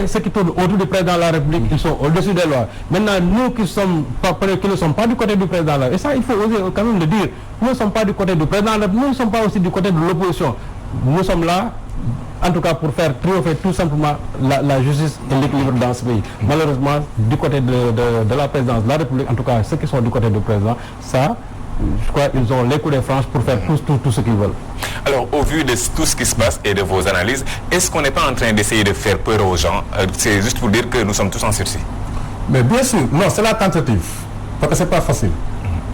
ceux qui tournent autour du président de la République, ils sont au-dessus des lois. Maintenant, nous qui ne sommes pas du côté du président de la République, et ça, il faut oser quand même le dire, nous ne sommes pas du côté du président de la République, nous ne sommes pas aussi du côté de l'opposition. Nous sommes là, en tout cas pour faire triompher tout simplement la justice et l'équilibre dans ce pays. Malheureusement, du côté de la présidence de la République, en tout cas ceux qui sont du côté du président, ça, je crois qu'ils ont les coups de franche pour faire tout ce qu'ils veulent. Alors, au vu de tout ce qui se passe et de vos analyses, est-ce qu'on n'est pas en train d'essayer de faire peur aux gens? C'est juste pour dire que nous sommes tous en sursis. Mais bien sûr, non, c'est la tentative. Parce que c'est pas facile.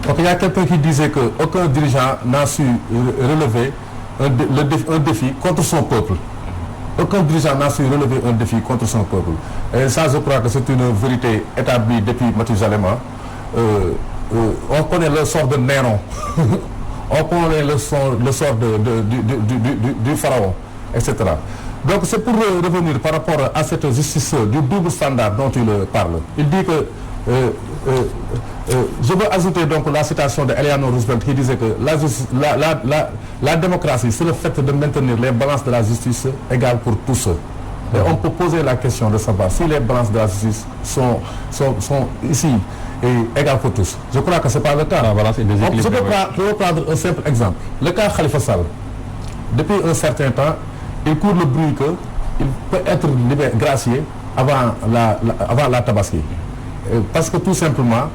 Donc il y a quelqu'un qui disait qu'aucun dirigeant n'a su relever un défi contre son peuple. Aucun dirigeant n'a su relever un défi contre son peuple. Et ça, je crois que c'est une vérité établie depuis Mathusalem. On connaît le sort de Néron. On connaît le sort du pharaon, etc. Donc c'est pour revenir par rapport à cette justice du double standard dont il parle. Il dit que je veux ajouter donc la citation de Eleanor Roosevelt qui disait que la démocratie, c'est le fait de maintenir les balances de la justice égales pour tous. Et on peut poser la question de savoir si les balances de la justice sont ici et égales pour tous. Je crois que ce n'est pas le cas. Je peux prendre un simple exemple. Le cas Khalifa Sall. Depuis un certain temps, il court le bruit qu'il peut être gracié avant la Tabaski. Parce que tout simplement,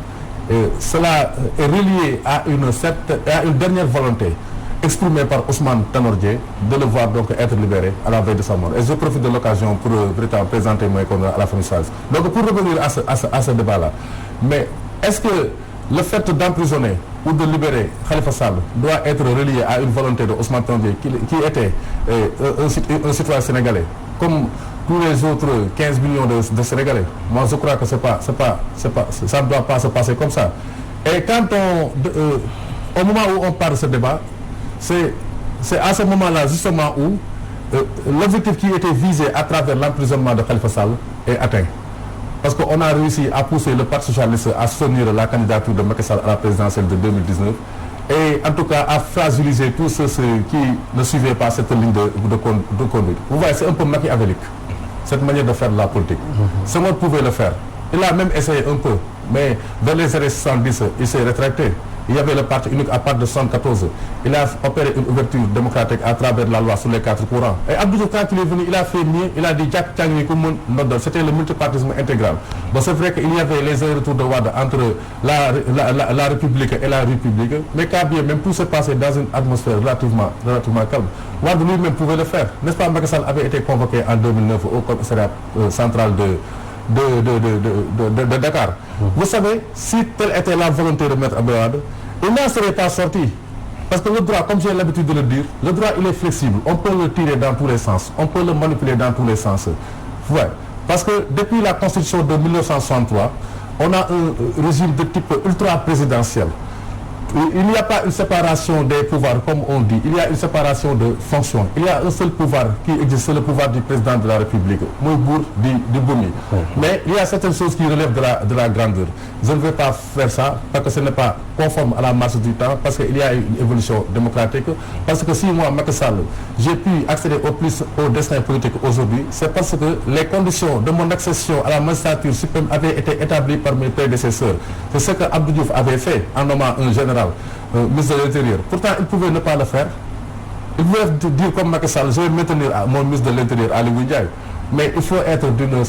cela est relié à une dernière volonté exprimée par Ousmane Tanor Dieng de le voir donc être libéré à la veille de sa mort. Et je profite de l'occasion pour présenter mon économie à la française. Donc pour revenir à ce débat-là, mais est-ce que le fait d'emprisonner ou de libérer Khalifa Sall doit être relié à une volonté de Ousmane Tanor Dieng qui était un citoyen sénégalais comme tous les autres 15 millions de Sénégalais? Moi je crois que ça ne doit pas se passer comme ça. Et quand au moment où on parle de ce débat, c'est à ce moment-là justement où l'objectif qui était visé à travers l'emprisonnement de Khalifa Sall est atteint. Parce qu'on a réussi à pousser le Parti socialiste à soutenir la candidature de Macky Sall à la présidentielle de 2019 et en tout cas à fragiliser tous ceux qui ne suivaient pas cette ligne de conduite. Vous voyez, c'est un peu machiavélique, cette manière de faire de la politique. Senghor pouvait le faire. Il a même essayé un peu, mais dans les années 70, il s'est rétracté. Il y avait le parti unique à partir de 1974. Il a opéré une ouverture démocratique à travers la loi sur les 4 courants. Et Abdou Diouf, quand il est venu, il a fait mieux. Il a dit c'était le multipartisme intégral. Bon, c'est vrai qu'il y avait les allers-retours de Wade entre la République et la République, mais quand bien même tout s'est passé dans une atmosphère relativement calme. Wade lui-même pouvait le faire. N'est-ce pas? Macky Sall avait été convoqué en 2009 au commissariat central de Dakar. Vous savez, si telle était la volonté de Maître Abdoulaye Wade, il n'en serait pas sorti. Parce que le droit, comme j'ai l'habitude de le dire, le droit il est flexible. On peut le tirer dans tous les sens. On peut le manipuler dans tous les sens. Ouais. Parce que depuis la Constitution de 1963, on a un régime de type ultra-présidentiel. Il n'y a pas une séparation des pouvoirs, comme on dit. Il y a une séparation de fonctions. Il y a un seul pouvoir qui existe, c'est le pouvoir du président de la République, Moubour du Boumi. Mais il y a certaines choses qui relèvent de la grandeur. Je ne vais pas faire ça parce que ce n'est pas conforme à la marche du temps, parce qu'il y a une évolution démocratique. Parce que si moi, Macky Sall, j'ai pu accéder au destin politique aujourd'hui, c'est parce que les conditions de mon accession à la magistrature suprême avaient été établies par mes prédécesseurs. C'est ce que Abdou Diouf avait fait en nommant un général. Ministre de l'Intérieur. Pourtant, il pouvait ne pas le faire. Il pouvait dire comme Macky Sall, je vais maintenir mon ministre de l'Intérieur, Ali Ngouille. Mais il faut être d'une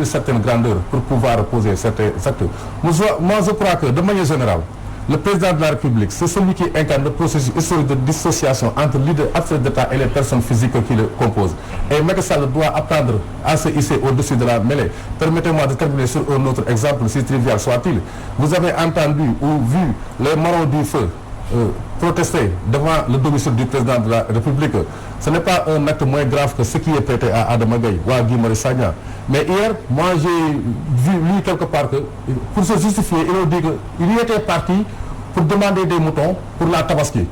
certaine grandeur pour pouvoir poser certains actes. Moi, je crois que, de manière générale, Le président de la République, c'est celui qui incarne le processus historique de dissociation entre leader, chef d'État et les personnes physiques qui le composent. Et Macky Sall doit apprendre à se hisser au-dessus de la mêlée. Permettez-moi de terminer sur un autre exemple, si trivial soit-il. Vous avez entendu ou vu les marrons du feu protester devant le domicile du président de la République. Ce n'est pas un acte moins grave que ce qui est prêté à Adama Gaye ou à Guy Marius Sagna. Mais hier, moi j'ai lu quelque part que pour se justifier, ils ont dit qu'il y était parti pour demander des moutons pour la Tabaski.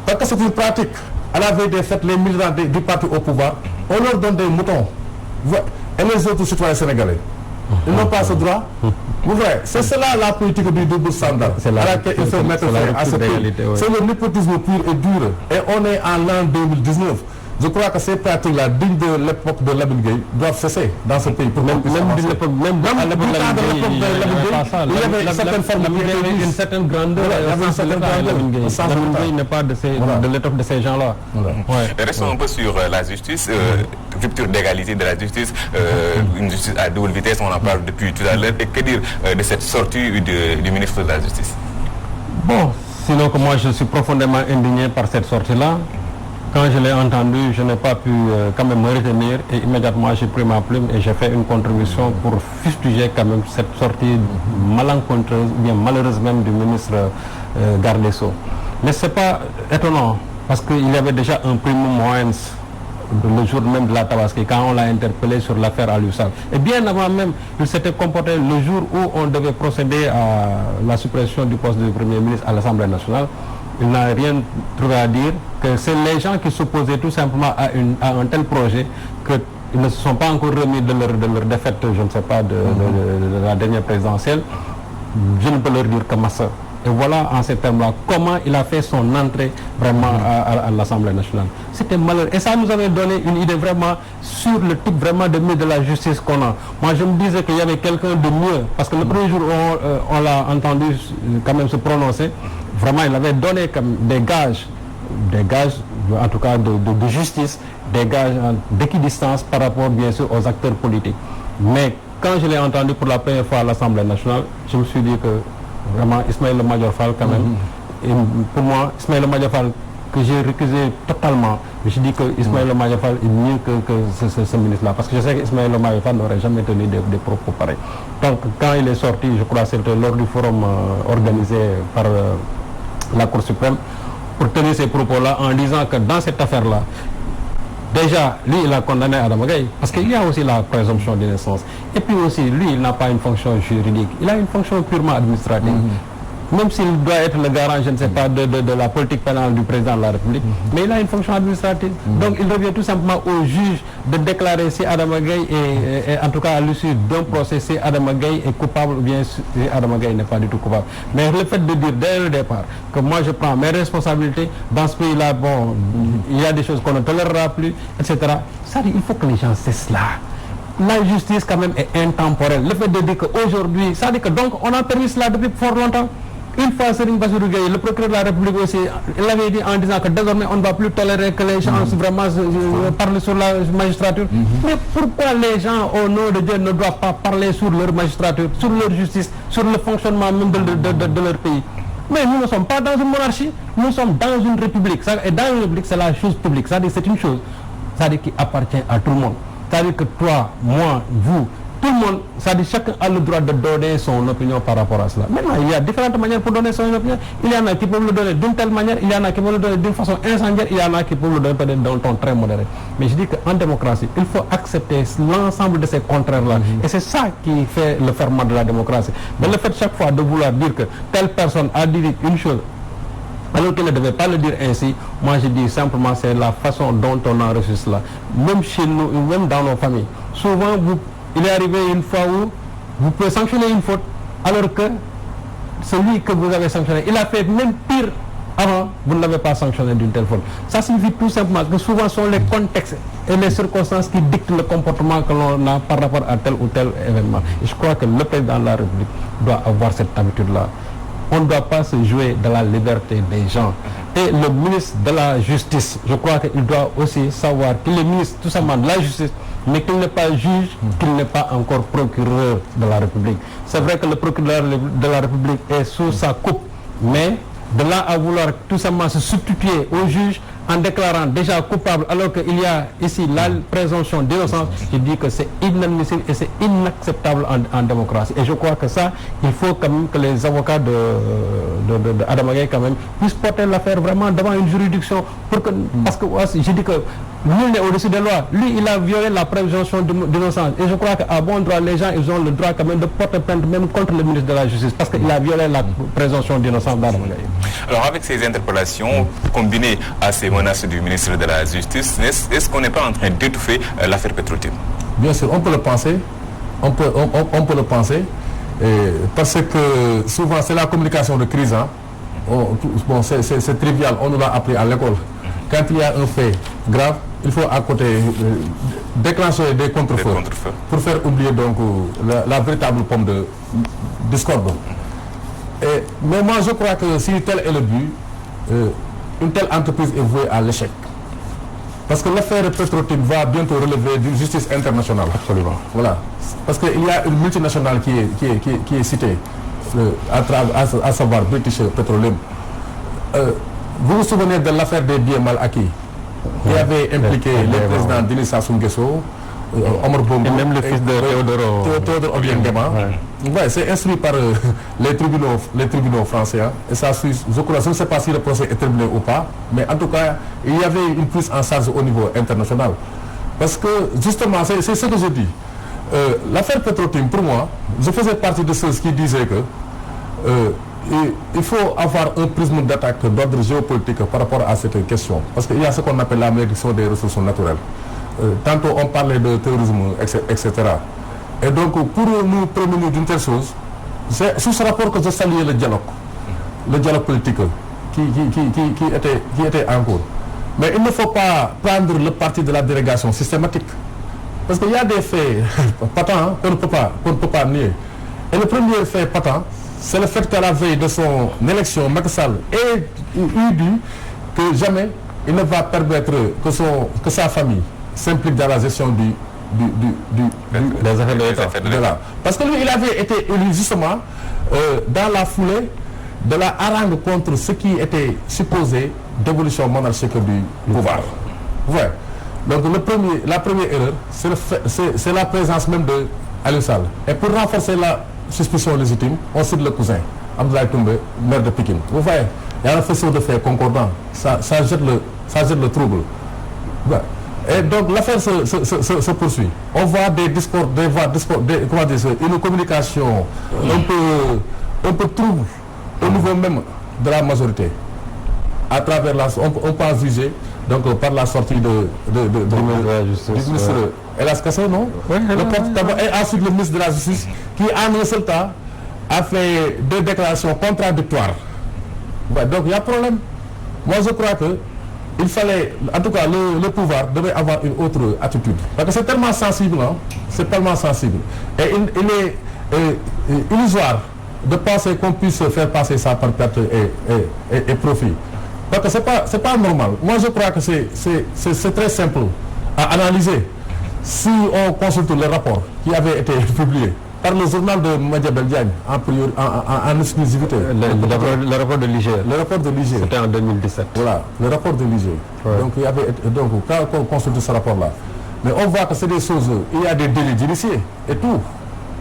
Parce que c'est une pratique. À la veille des fêtes, les militants du parti au pouvoir, on leur donne des moutons. Et les autres citoyens sénégalais, ils n'ont pas ce droit. Vous voyez, c'est cela la politique du double standard à laquelle il faut mettre fin à ce pays. C'est le népotisme pur et dur. Et on est en l'an 2019. Je crois que ces pratiques-là, dignes de l'époque de Lamine Gueye, doivent cesser dans ce pays. Même de l'époque de Lamine Gueye, il y avait certaines formes de une certaine grandeur. Lamine Gueye n'est pas de l'époque de ces gens-là. Restons un peu sur la justice. Rupture d'égalité de la justice, une justice à double vitesse, on en parle depuis tout à l'heure. Et que dire de cette sortie du ministre de la Justice? Bon, sinon que moi je suis profondément indigné par cette sortie-là. Quand je l'ai entendu, je n'ai pas pu quand même me retenir et immédiatement j'ai pris ma plume et j'ai fait une contribution pour fustiger quand même cette sortie malencontreuse, bien malheureuse même du ministre garde des Sceaux. Mais c'est pas étonnant parce qu'il y avait déjà un primum moens le jour même de la Tabaski quand on l'a interpellé sur l'affaire Aliou-Sall. Et bien avant même, il s'était comporté le jour où on devait procéder à la suppression du poste de Premier ministre à l'Assemblée nationale. Il n'a rien trouvé à dire que c'est les gens qui s'opposaient tout simplement à un tel projet qu'ils ne se sont pas encore remis de leur défaite, je ne sais pas, de la dernière présidentielle. Je ne peux leur dire que massa. Et voilà en ces termes-là comment il a fait son entrée vraiment à l'Assemblée nationale. C'était malheureux. Et ça nous avait donné une idée vraiment sur le type vraiment de ministre de la justice qu'on a. Moi je me disais qu'il y avait quelqu'un de mieux. Parce que le premier jour où on l'a entendu quand même se prononcer, vraiment il avait donné comme des gages en tout cas de justice, des gages d'équidistance par rapport bien sûr aux acteurs politiques. Mais quand je l'ai entendu pour la première fois à l'Assemblée nationale, je me suis dit que vraiment Ismaïla Madior Fall quand même, et pour moi Ismaïla Madior Fall que j'ai récusé totalement, je dis que Ismaïla Madior Fall est mieux que ce ministre-là, parce que je sais que Ismaïla Madior Fall n'aurait jamais tenu des propos pareils. Donc quand il est sorti, je crois que c'était lors du forum organisé par la Cour suprême, pour tenir ces propos-là en disant que dans cette affaire-là, déjà, lui, il a condamné Adama Gaye, parce qu'il y a aussi la présomption d'innocence. Et puis aussi, lui, il n'a pas une fonction juridique, il a une fonction purement administrative. Même s'il doit être le garant, je ne sais pas, de la politique pénale du président de la République, mais il a une fonction administrative. Donc il revient tout simplement au juge de déclarer si Adama Gaye est, en tout cas à l'issue d'un procès, si Adama Gaye est coupable ou bien si Adama Gaye n'est pas du tout coupable. Mais le fait de dire dès le départ que moi je prends mes responsabilités, dans ce pays-là, bon, il y a des choses qu'on ne tolérera plus, etc. Ça dit, il faut que les gens cessent là. La justice quand même est intemporelle. Le fait de dire qu'aujourd'hui, ça dit que donc on a permis cela depuis fort longtemps. Une fois Serigne Bassirou Gueye, le procureur de la République aussi, il avait dit en disant que désormais on ne va plus tolérer que les gens vraiment parlent sur la magistrature. Mais pourquoi les gens au nom de Dieu ne doivent pas parler sur leur magistrature, sur leur justice, sur le fonctionnement même de leur pays? Mais nous ne sommes pas dans une monarchie, nous sommes dans une république. Et dans une république, c'est la chose publique. C'est-à-dire c'est une chose, c'est-à-dire qui appartient à tout le monde. C'est-à-dire que toi, moi, vous, tout le monde, c'est-à-dire chacun a le droit de donner son opinion par rapport à cela. Maintenant, il y a différentes manières pour donner son opinion. Il y en a qui peuvent le donner d'une telle manière, il y en a qui peuvent le donner d'une façon incendiaire, il y en a qui peuvent le donner peut-être d'un ton très modéré. Mais je dis qu'en démocratie, il faut accepter l'ensemble de ces contraires-là. Et c'est ça qui fait le ferment de la démocratie. Mais le fait chaque fois de vouloir dire que telle personne a dit une chose, alors qu'elle ne devait pas le dire ainsi, moi je dis simplement c'est la façon dont on a reçu cela. Même chez nous, même dans nos familles. Souvent, il est arrivé une fois où vous pouvez sanctionner une faute, alors que celui que vous avez sanctionné, il a fait même pire avant, vous ne l'avez pas sanctionné d'une telle faute. Ça signifie tout simplement que souvent ce sont les contextes et les circonstances qui dictent le comportement que l'on a par rapport à tel ou tel événement. Et je crois que le président de la République doit avoir cette habitude-là. On ne doit pas se jouer de la liberté des gens. Et le ministre de la Justice, je crois qu'il doit aussi savoir qu'il est ministre tout simplement de la Justice, mais qu'il n'est pas juge, qu'il n'est pas encore procureur de la République. C'est vrai que le procureur de la République est sous sa coupe, Mais de là à vouloir tout simplement se substituer au juge en déclarant déjà coupable alors qu'il y a ici la présomption d'innocence, je dis que c'est inadmissible et c'est inacceptable en démocratie. Et je crois que ça, il faut quand même que les avocats de Adama Gaye quand même puissent porter l'affaire vraiment devant une juridiction pour que, parce que je dis que nul n'est au-dessus des lois. Lui, il a violé la présomption d'innocence. Et je crois qu'à bon droit, les gens, ils ont le droit quand même de porter plainte même contre le ministre de la Justice parce qu'il a violé la présomption d'innocence d'Adama Gaye. Alors avec ces interpellations combinées à ces menaces du ministre de la Justice, est-ce qu'on n'est pas en train d'étouffer l'affaire Petro-Tim? Bien sûr, on peut le penser. On peut le penser. Parce que souvent, c'est la communication de crise. Hein. Bon, c'est trivial, on nous l'a appris à l'école. Quand il y a un fait grave, il faut à côté déclencher des contre-feux pour faire oublier donc la véritable pomme de discorde. Mais moi je crois que si tel est le but, une telle entreprise est vouée à l'échec. Parce que l'affaire Petro-Tim va bientôt relever d'une justice internationale. Absolument. Voilà. Parce qu'il y a une multinationale qui est citée, à savoir British Petroleum. Vous vous souvenez de l'affaire des biens mal acquis qui avait impliqué le président Denis Sassou Nguesso, Omar Bongo et même le fils de Théodore Obiang Nguema. Ouais, c'est instruit par les tribunaux français. Hein. Et ça, je crois, je ne sais pas si le procès est terminé ou pas, mais en tout cas, il y avait une prise en charge au niveau international. Parce que, justement, c'est ce que je dis. L'affaire Petro-Tim, pour moi, je faisais partie de ceux qui disaient que il faut avoir un prisme d'attaque d'ordre géopolitique par rapport à cette question. Parce qu'il y a ce qu'on appelle la malédiction des ressources naturelles. Tantôt on parlait de terrorisme, etc. Et donc pour nous prémunir d'une telle chose, c'est sous ce rapport que je saluais le dialogue politique qui était en cours. Mais il ne faut pas prendre le parti de la délégation systématique. Parce qu'il y a des faits patents qu'on ne peut pas nier. Et le premier fait patent, c'est le fait qu'à la veille de son élection, Macky Sall ait dit que jamais il ne va permettre que sa famille s'implique dans la gestion des affaires de l'État. Parce que lui, il avait été élu justement dans la foulée de la harangue contre ce qui était supposé d'évolution monarchique du pouvoir. Ouais. Donc la première erreur, c'est la présence même de Aliou Sall. Et pour renforcer la suspicion légitime, on cite le cousin, Abdoulaye Toumbe, maire de Pikine. Vous voyez, il y a un faisceau de faits concordants. Ça jette le trouble. Ouais. Et donc l'affaire se poursuit. On voit des discours, comment dire, une communication un peu trouble au niveau même de la majorité. À travers on peut en juger donc par la sortie du ministre Elas Kassé, non? Oui, le porte-parole et ensuite le ministre de la Justice qui en un seul temps a fait 2 déclarations contradictoires. Ouais, donc il y a problème. Moi je crois que il fallait, en tout cas le pouvoir devait avoir une autre attitude. Parce que c'est tellement sensible, hein? C'est tellement sensible. Et il est illusoire de penser qu'on puisse faire passer ça par perte et profit. Parce que c'est pas normal. Moi je crois que c'est très simple à analyser. Si on consulte le rapport qui avait été publié par le journal de Madiambel Diagne en exclusivité. Le rapport de l'IGE. Le rapport de l'IGE. C'était en 2017. Voilà, le rapport de l'IGE. Ouais. Donc quand on consulte ce rapport-là, mais on voit que c'est des choses, il y a des délits d'initiés et tout.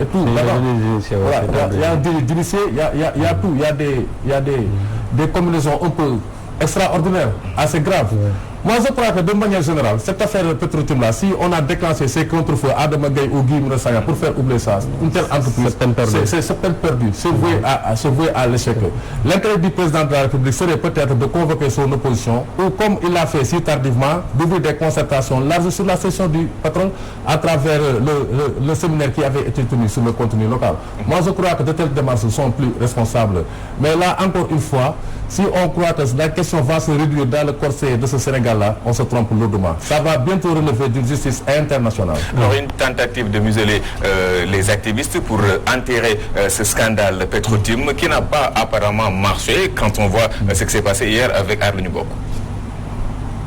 Il y a un délit d'initié, il y a tout, il y a des combinaisons un peu extraordinaires, assez graves. Ouais. Moi je crois que de manière générale, cette affaire Petro-Tim là, si on a déclenché ces contre-feux à Adama Gaye ou Guy Marius Sagna pour faire oublier ça, une telle entreprise, c'est peine perdue, c'est voué à l'échec. L'intérêt du président de la République serait peut-être de convoquer son opposition ou comme il l'a fait si tardivement, d'ouvrir des concertations larges sur la session du pétrole à travers le séminaire qui avait été tenu sur le contenu local. Moi je crois que de telles démarches sont plus responsables. Mais là encore une fois, si on croit que la question va se réduire dans le corset de ce Sénégal-là, on se trompe lourdement. Ça va bientôt relever d'une justice internationale. Alors une tentative de museler les activistes pour enterrer ce scandale Petro-Tim qui n'a pas apparemment marché quand on voit ce qui s'est passé hier avec Aly Ngouille Ndiaye.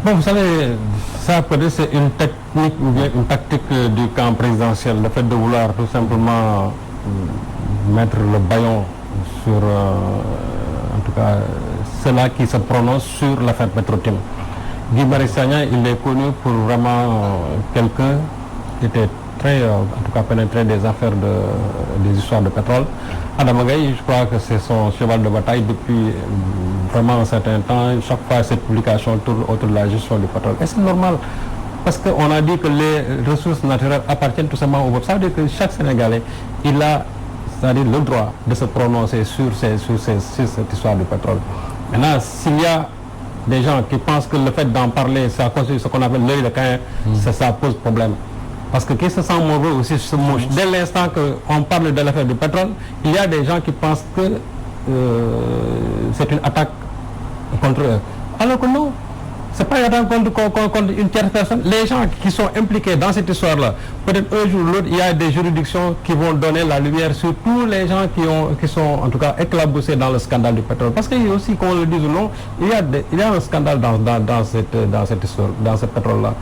Bon, vous savez, ça peut-être c'est une technique ou bien une tactique du camp présidentiel, le fait de vouloir tout simplement mettre le bâillon sur tout cas, ceux-là qui se prononcent sur l'affaire Petro-Tim. Guy Marius Sagna, il est connu pour vraiment quelqu'un qui était très, en tout cas, pénétré des affaires des histoires de pétrole. Adama Gaye, je crois que c'est son cheval de bataille depuis vraiment un certain temps. Chaque fois, cette publication tourne autour de la gestion du pétrole. Et c'est normal, parce qu'on a dit que les ressources naturelles appartiennent tout simplement au peuple. Ça veut dire que chaque Sénégalais, il a, c'est-à-dire le droit de se prononcer sur cette histoire du pétrole. Maintenant, s'il y a des gens qui pensent que le fait d'en parler, ça constitue ce qu'on appelle l'œil de Caïn, ça pose problème. Parce que qui se sent mauvais aussi se mouche. Dès l'instant qu'on parle de l'affaire du pétrole, il y a des gens qui pensent que c'est une attaque contre eux. Alors que non, c'est pas une attaque contre une tierce personne. Les gens qui sont impliqués dans cette histoire-là, peut-être un jour ou l'autre, il y a des juridictions qui vont donner la lumière sur tous les gens qui sont en tout cas éclaboussés dans le scandale du pétrole. Parce qu'il y a aussi, qu'on le dise ou non, il y a un scandale dans cette histoire, dans ce pétrole-là.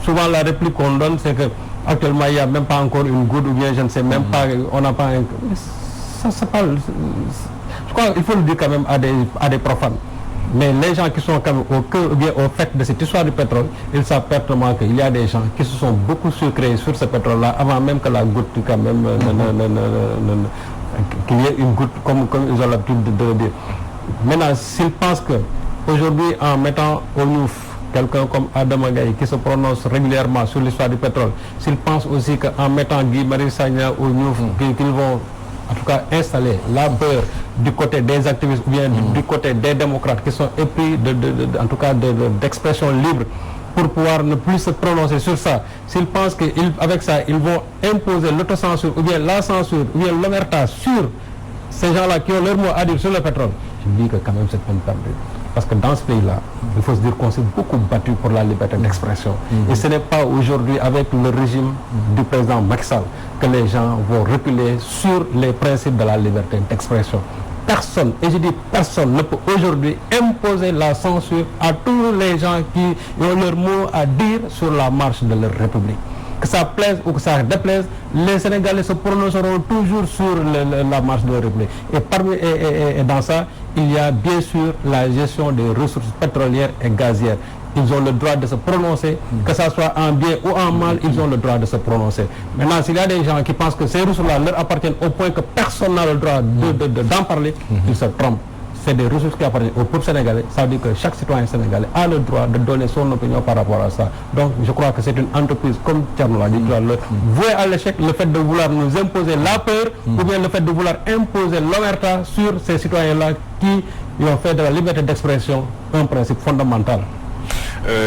Souvent la réplique qu'on donne, c'est que actuellement il n'y a même pas encore une goutte, ou bien je ne sais même pas, on n'a pas un... Ça parle... Je crois qu'il faut le dire quand même à des profanes. Mais les gens qui sont quand même au cœur ou bien au fait de cette histoire du pétrole, ils savent pertinemment qu'il y a des gens qui se sont beaucoup sucrés sur ce pétrole-là avant même que la goutte quand même qu'il y ait une goutte comme ils ont l'habitude de le dire. Maintenant, s'ils pensent que aujourd'hui en mettant au Niouf quelqu'un comme Adama Gaye qui se prononce régulièrement sur l'histoire du pétrole, s'ils pensent aussi qu'en mettant Guy Marius Sagna au Niouf, qu'ils vont en tout cas installer la peur du côté des activistes ou bien du côté des démocrates qui sont épris en tout cas d'expression libre pour pouvoir ne plus se prononcer sur ça, s'ils pensent qu'avec ça ils vont imposer l'autocensure ou bien la censure ou bien l'omerta sur ces gens-là qui ont leur mot à dire sur le pétrole, je dis que quand même c'est peine perdue. Parce que dans ce pays-là, il faut se dire qu'on s'est beaucoup battu pour la liberté d'expression. Et ce n'est pas aujourd'hui avec le régime du président Macky Sall que les gens vont reculer sur les principes de la liberté d'expression. Personne, et je dis personne, ne peut aujourd'hui imposer la censure à tous les gens qui ont leur mot à dire sur la marche de leur République. Que ça plaise ou que ça déplaise, les Sénégalais se prononceront toujours sur la marche de la République. Et dans ça, il y a bien sûr la gestion des ressources pétrolières et gazières. Ils ont le droit de se prononcer, que ça soit en bien ou en mal, ils ont le droit de se prononcer. Maintenant, s'il y a des gens qui pensent que ces ressources-là leur appartiennent au point que personne n'a le droit d'en parler, ils se trompent. C'est des ressources qui appartiennent au peuple sénégalais. Ça veut dire que chaque citoyen sénégalais a le droit de donner son opinion par rapport à ça. Donc je crois que c'est une entreprise, comme Thierno l'a dit tout à l'heure, vouée à l'échec, le fait de vouloir nous imposer la peur ou bien le fait de vouloir imposer l'omerta sur ces citoyens-là qui ont fait de la liberté d'expression un principe fondamental.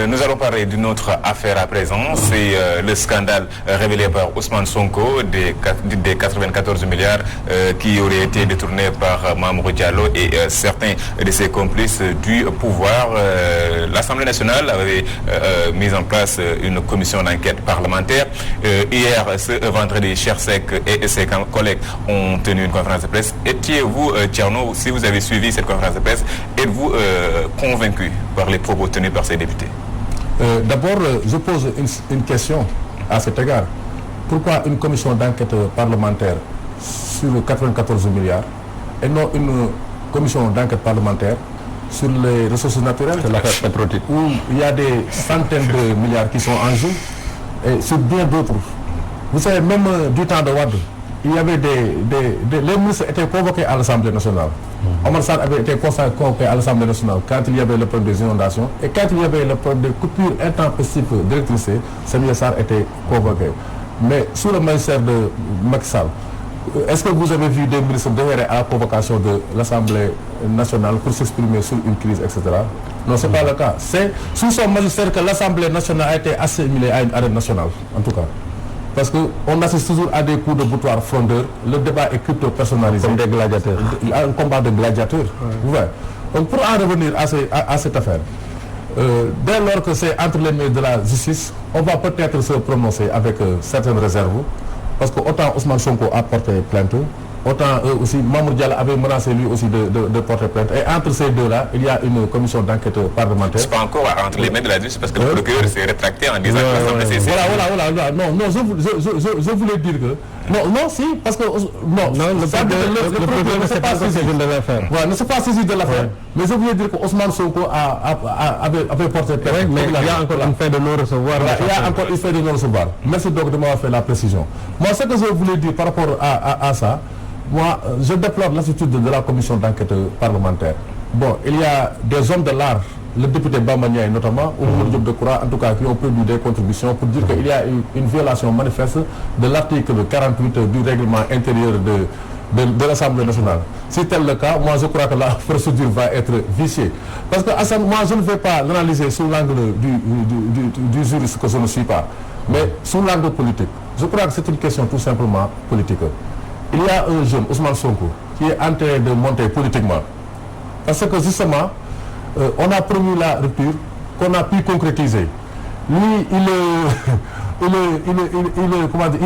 Nous allons parler d'une autre affaire à présent, c'est le scandale révélé par Ousmane Sonko des 94 milliards qui auraient été détournés par Mamour Diallo et certains de ses complices du pouvoir. L'Assemblée nationale avait mis en place une commission d'enquête parlementaire. Hier, ce vendredi, Cheikh Seck et ses collègues ont tenu une conférence de presse. Étiez-vous, Thierno, si vous avez suivi cette conférence de presse, êtes-vous convaincu par les propos tenus par ces députés? D'abord, je pose une question à cet égard. Pourquoi une commission d'enquête parlementaire sur les 94 milliards et non une commission d'enquête parlementaire sur les ressources naturelles, où il y a des centaines de milliards qui sont en jeu et sur bien d'autres. Vous savez, même du temps de Wade, il y avait les ministres étaient convoqués à l'Assemblée nationale. Omar Sarr avait été convoqué à l'Assemblée nationale quand il y avait le problème des inondations et quand il y avait le problème des coupures intempestives d'électricité, Samuel Sarr était convoqué. Mais sous le ministère de Macky Sall, est-ce que vous avez vu des ministres déférés à la convocation de l'Assemblée nationale pour s'exprimer sur une crise, etc. Non, ce n'est pas le cas. C'est sous son magistère que l'Assemblée nationale a été assimilée à une arène nationale, en tout cas. Parce qu'on assiste toujours à des coups de boutoir frondeurs. Le débat est crypto-personnalisé. Comme des gladiateurs. Un combat de gladiateurs. Ouais. Donc pour en revenir à cette affaire, dès lors que c'est entre les mains de la justice, on va peut-être se prononcer avec certaines réserves. Parce que autant Ousmane Sonko a porté plainte, autant aussi Mamour Diallo avait menacé lui aussi de porter plainte. Et entre ces deux-là, il y a une commission d'enquête parlementaire. C'est pas encore entre les mains de la justice parce que le procureur s'est rétracté en disant que l'Assemblée s'est... Voilà. Non, je voulais dire que Non, si, parce que... Non, le procureur ne s'est pas saisi de l'affaire. Ouais, ne s'est pas saisi de l'affaire. Mais je voulais dire que Ousmane Sonko avait porté plainte. Oui, mais il y a encore une fin de non-recevoir. Il y a encore une fin de non-recevoir. Merci donc de m'avoir fait la précision. Moi, ce que je voulais dire par rapport à ça, moi, je déplore l'attitude de la commission d'enquête parlementaire. Bon, il y a des hommes de l'art, le député Bamania notamment, ou le Diop de Koura, en tout cas, qui ont produit des contributions pour dire qu'il y a une violation manifeste de l'article 48 du règlement intérieur de l'Assemblée nationale. Si tel le cas, moi je crois que la procédure va être viciée. Parce que Hassan, moi je ne vais pas l'analyser sous l'angle du juriste que je ne suis pas, mais sous l'angle politique. Je crois que c'est une question tout simplement politique. Il y a un jeune, Ousmane Sonko, qui est en train de monter politiquement. Parce que justement, on a promis la rupture qu'on a pu concrétiser. Lui, il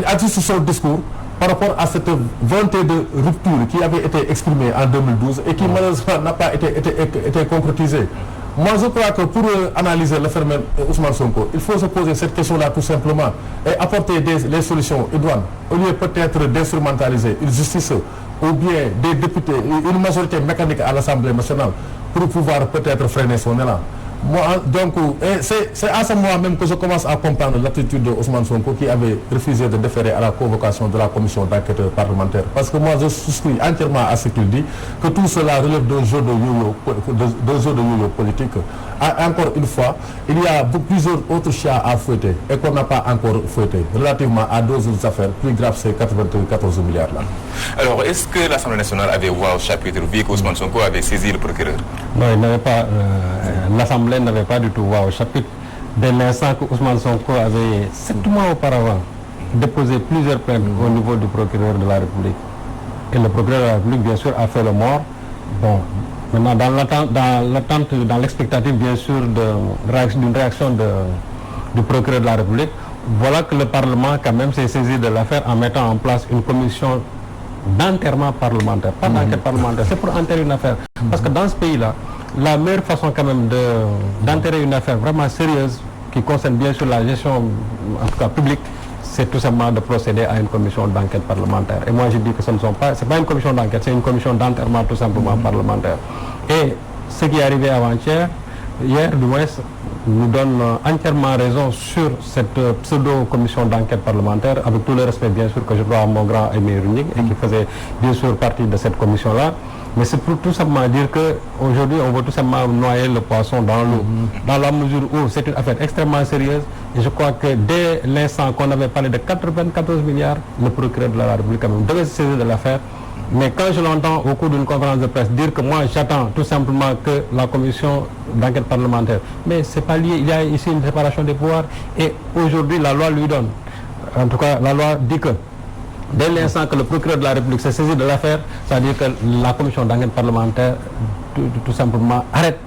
ajuste son discours par rapport à cette volonté de rupture qui avait été exprimée en 2012 et qui malheureusement n'a pas été concrétisée. Moi, je crois que pour analyser le phénomène Ousmane Sonko, il faut se poser cette question-là tout simplement et apporter les solutions idoines, au lieu peut-être d'instrumentaliser une justice ou bien des députés, une majorité mécanique à l'Assemblée nationale pour pouvoir peut-être freiner son élan. Moi, donc, c'est à ce moment même que je commence à comprendre l'attitude de Ousmane Sonko qui avait refusé de déférer à la convocation de la commission d'enquête parlementaire. Parce que moi, je souscris entièrement à ce qu'il dit, que tout cela relève d'un jeu de yo-yo politique. Encore une fois, il y a plusieurs autres chats à fouetter et qu'on n'a pas encore fouetté relativement à deux autres affaires plus graves, ces 94 milliards là. Alors, est-ce que l'Assemblée nationale avait voix au chapitre vu qu'Ousmane Sonko avait saisi le procureur? Non, il n'avait pas. L'Assemblée n'avait pas du tout voix au chapitre. Dès l'instant que Ousmane Sonko avait 7 mois auparavant déposé plusieurs plaintes au niveau du procureur de la République. Et le procureur de la République, bien sûr, a fait le mort. Bon, maintenant, dans l'expectative, bien sûr, d'une réaction du procureur de la République, voilà que le Parlement, quand même, s'est saisi de l'affaire en mettant en place une commission d'enterrement parlementaire, pas d'enquête parlementaire, c'est pour enterrer une affaire. Parce que dans ce pays-là, la meilleure façon quand même d'enterrer une affaire vraiment sérieuse, qui concerne bien sûr la gestion, en tout cas publique, c'est tout simplement de procéder à une commission d'enquête parlementaire. Et moi je dis que c'est pas une commission d'enquête, c'est une commission d'enterrement tout simplement parlementaire. Et ce qui est arrivé avant-hier, hier du moins, nous donne entièrement raison sur cette pseudo-commission d'enquête parlementaire, avec tout le respect bien sûr que je dois à mon grand Aimé Runic et qui faisait bien sûr partie de cette commission-là. Mais c'est pour tout simplement dire qu'aujourd'hui on veut tout simplement noyer le poisson dans l'eau, dans la mesure où c'est une affaire extrêmement sérieuse. Et je crois que dès l'instant qu'on avait parlé de 94 milliards, le procureur de la République quand même devait se saisir de l'affaire. Mais quand je l'entends au cours d'une conférence de presse dire que moi j'attends tout simplement que la commission d'enquête parlementaire, mais c'est pas lié, il y a ici une séparation des pouvoirs et aujourd'hui la loi lui donne, en tout cas la loi dit que dès l'instant que le procureur de la République s'est saisi de l'affaire, c'est-à-dire que la commission d'enquête parlementaire tout simplement arrête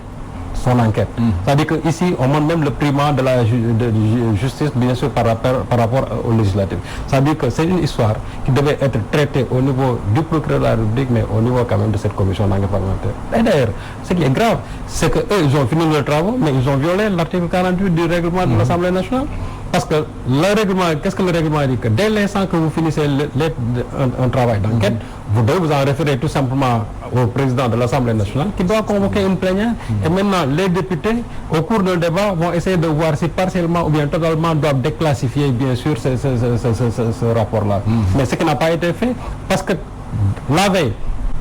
son enquête. C'est-à-dire qu'ici, on montre même le primat de la justice, bien sûr, par rapport au législatif. C'est-à-dire que c'est une histoire qui devait être traitée au niveau du procureur de la République, mais au niveau quand même de cette commission d'enquête parlementaire. Et d'ailleurs, ce qui est grave, c'est qu'eux, ils ont fini leurs travaux, mais ils ont violé l'article 48 du règlement de l'Assemblée nationale. Parce que le règlement, qu'est-ce que le règlement dit? Que dès l'instant que vous finissez un travail d'enquête, vous devez vous en référer tout simplement au président de l'Assemblée nationale qui doit convoquer une plénière. Et maintenant, les députés, au cours d'un débat, vont essayer de voir si partiellement ou bien totalement doivent déclassifier, bien sûr, ce rapport-là. Mais ce qui n'a pas été fait, parce que la veille,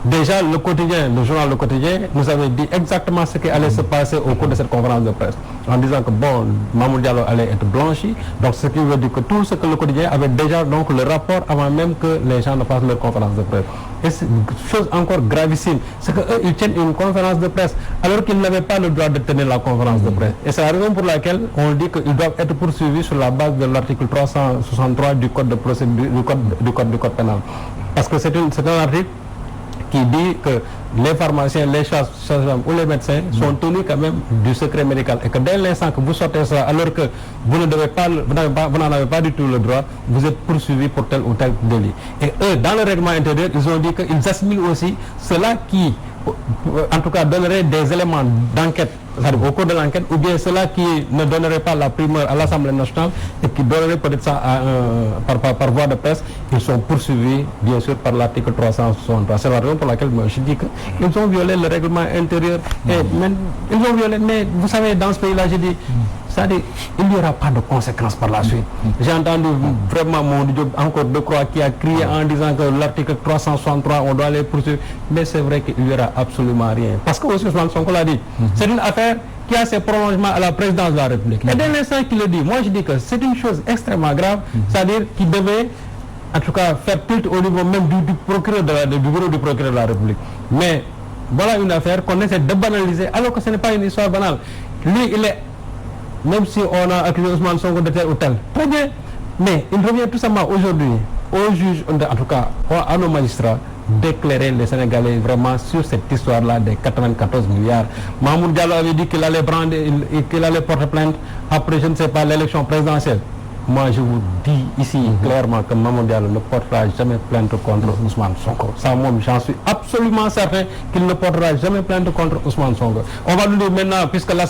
déjà, le journal Le Quotidien nous avait dit exactement ce qui allait se passer au cours de cette conférence de presse, en disant que bon, Mamour Diallo allait être blanchi, donc ce qui veut dire que tout ce que Le Quotidien avait déjà donc le rapport avant même que les gens ne fassent leur conférence de presse. Et c'est une chose encore gravissime, c'est qu'eux, ils tiennent une conférence de presse alors qu'ils n'avaient pas le droit de tenir la conférence de presse. Et c'est la raison pour laquelle on dit qu'ils doivent être poursuivis sur la base de l'article 363 du code de procédure, du code pénal. Parce que c'est un article qui dit que les pharmaciens, les sages-femmes ou les médecins sont tenus quand même du secret médical et que dès l'instant que vous sortez ça, alors que vous n'en avez pas du tout le droit, vous êtes poursuivi pour tel ou tel délit. Et eux, dans le règlement intérieur, ils ont dit qu'ils assimilent aussi cela qui en tout cas donnerait des éléments d'enquête, c'est-à-dire au cours de l'enquête, ou bien ceux-là qui ne donneraient pas la primeur à l'Assemblée nationale et qui donneraient peut-être ça par voie de presse, ils sont poursuivis bien sûr par l'article 363. C'est la raison pour laquelle moi je dis qu'ils ont violé le règlement intérieur et même, ils ont violé, mais vous savez dans ce pays-là, j'ai dit, c'est-à-dire il n'y aura pas de conséquences par la suite. J'ai entendu vraiment mon Dieu encore de Croix qui a crié en disant que l'article 363 on doit les poursuivre, mais c'est vrai qu'il n'y aura absolument rien. Parce que aussi Ousmane Sonko l'a dit, c'est une affaire qui a ses prolongements à la présidence de la République. Et dès l'instant qu'il le dit, moi je dis que c'est une chose extrêmement grave, c'est-à-dire qu'il devait en tout cas faire tilt au niveau même du procureur du bureau du procureur de la République. Mais voilà une affaire qu'on essaie de banaliser alors que ce n'est pas une histoire banale. Lui, il est, même si on a accusé Ousmane Sonko de tel ou tel, très bien, mais il revient tout simplement aujourd'hui aux juges, en tout cas à nos magistrats, d'éclairer les Sénégalais vraiment sur cette histoire-là des 94 milliards. Mahmoud Diallo avait dit qu'il allait prendre, qu'il allait porter plainte après, je ne sais pas, l'élection présidentielle. Moi, je vous dis ici clairement que Mahmoud Diallo ne portera jamais plainte contre Ousmane Sonko. Ça, moi, j'en suis absolument certain qu'il ne portera jamais plainte contre Ousmane Sonko. On va nous dire maintenant, puisque la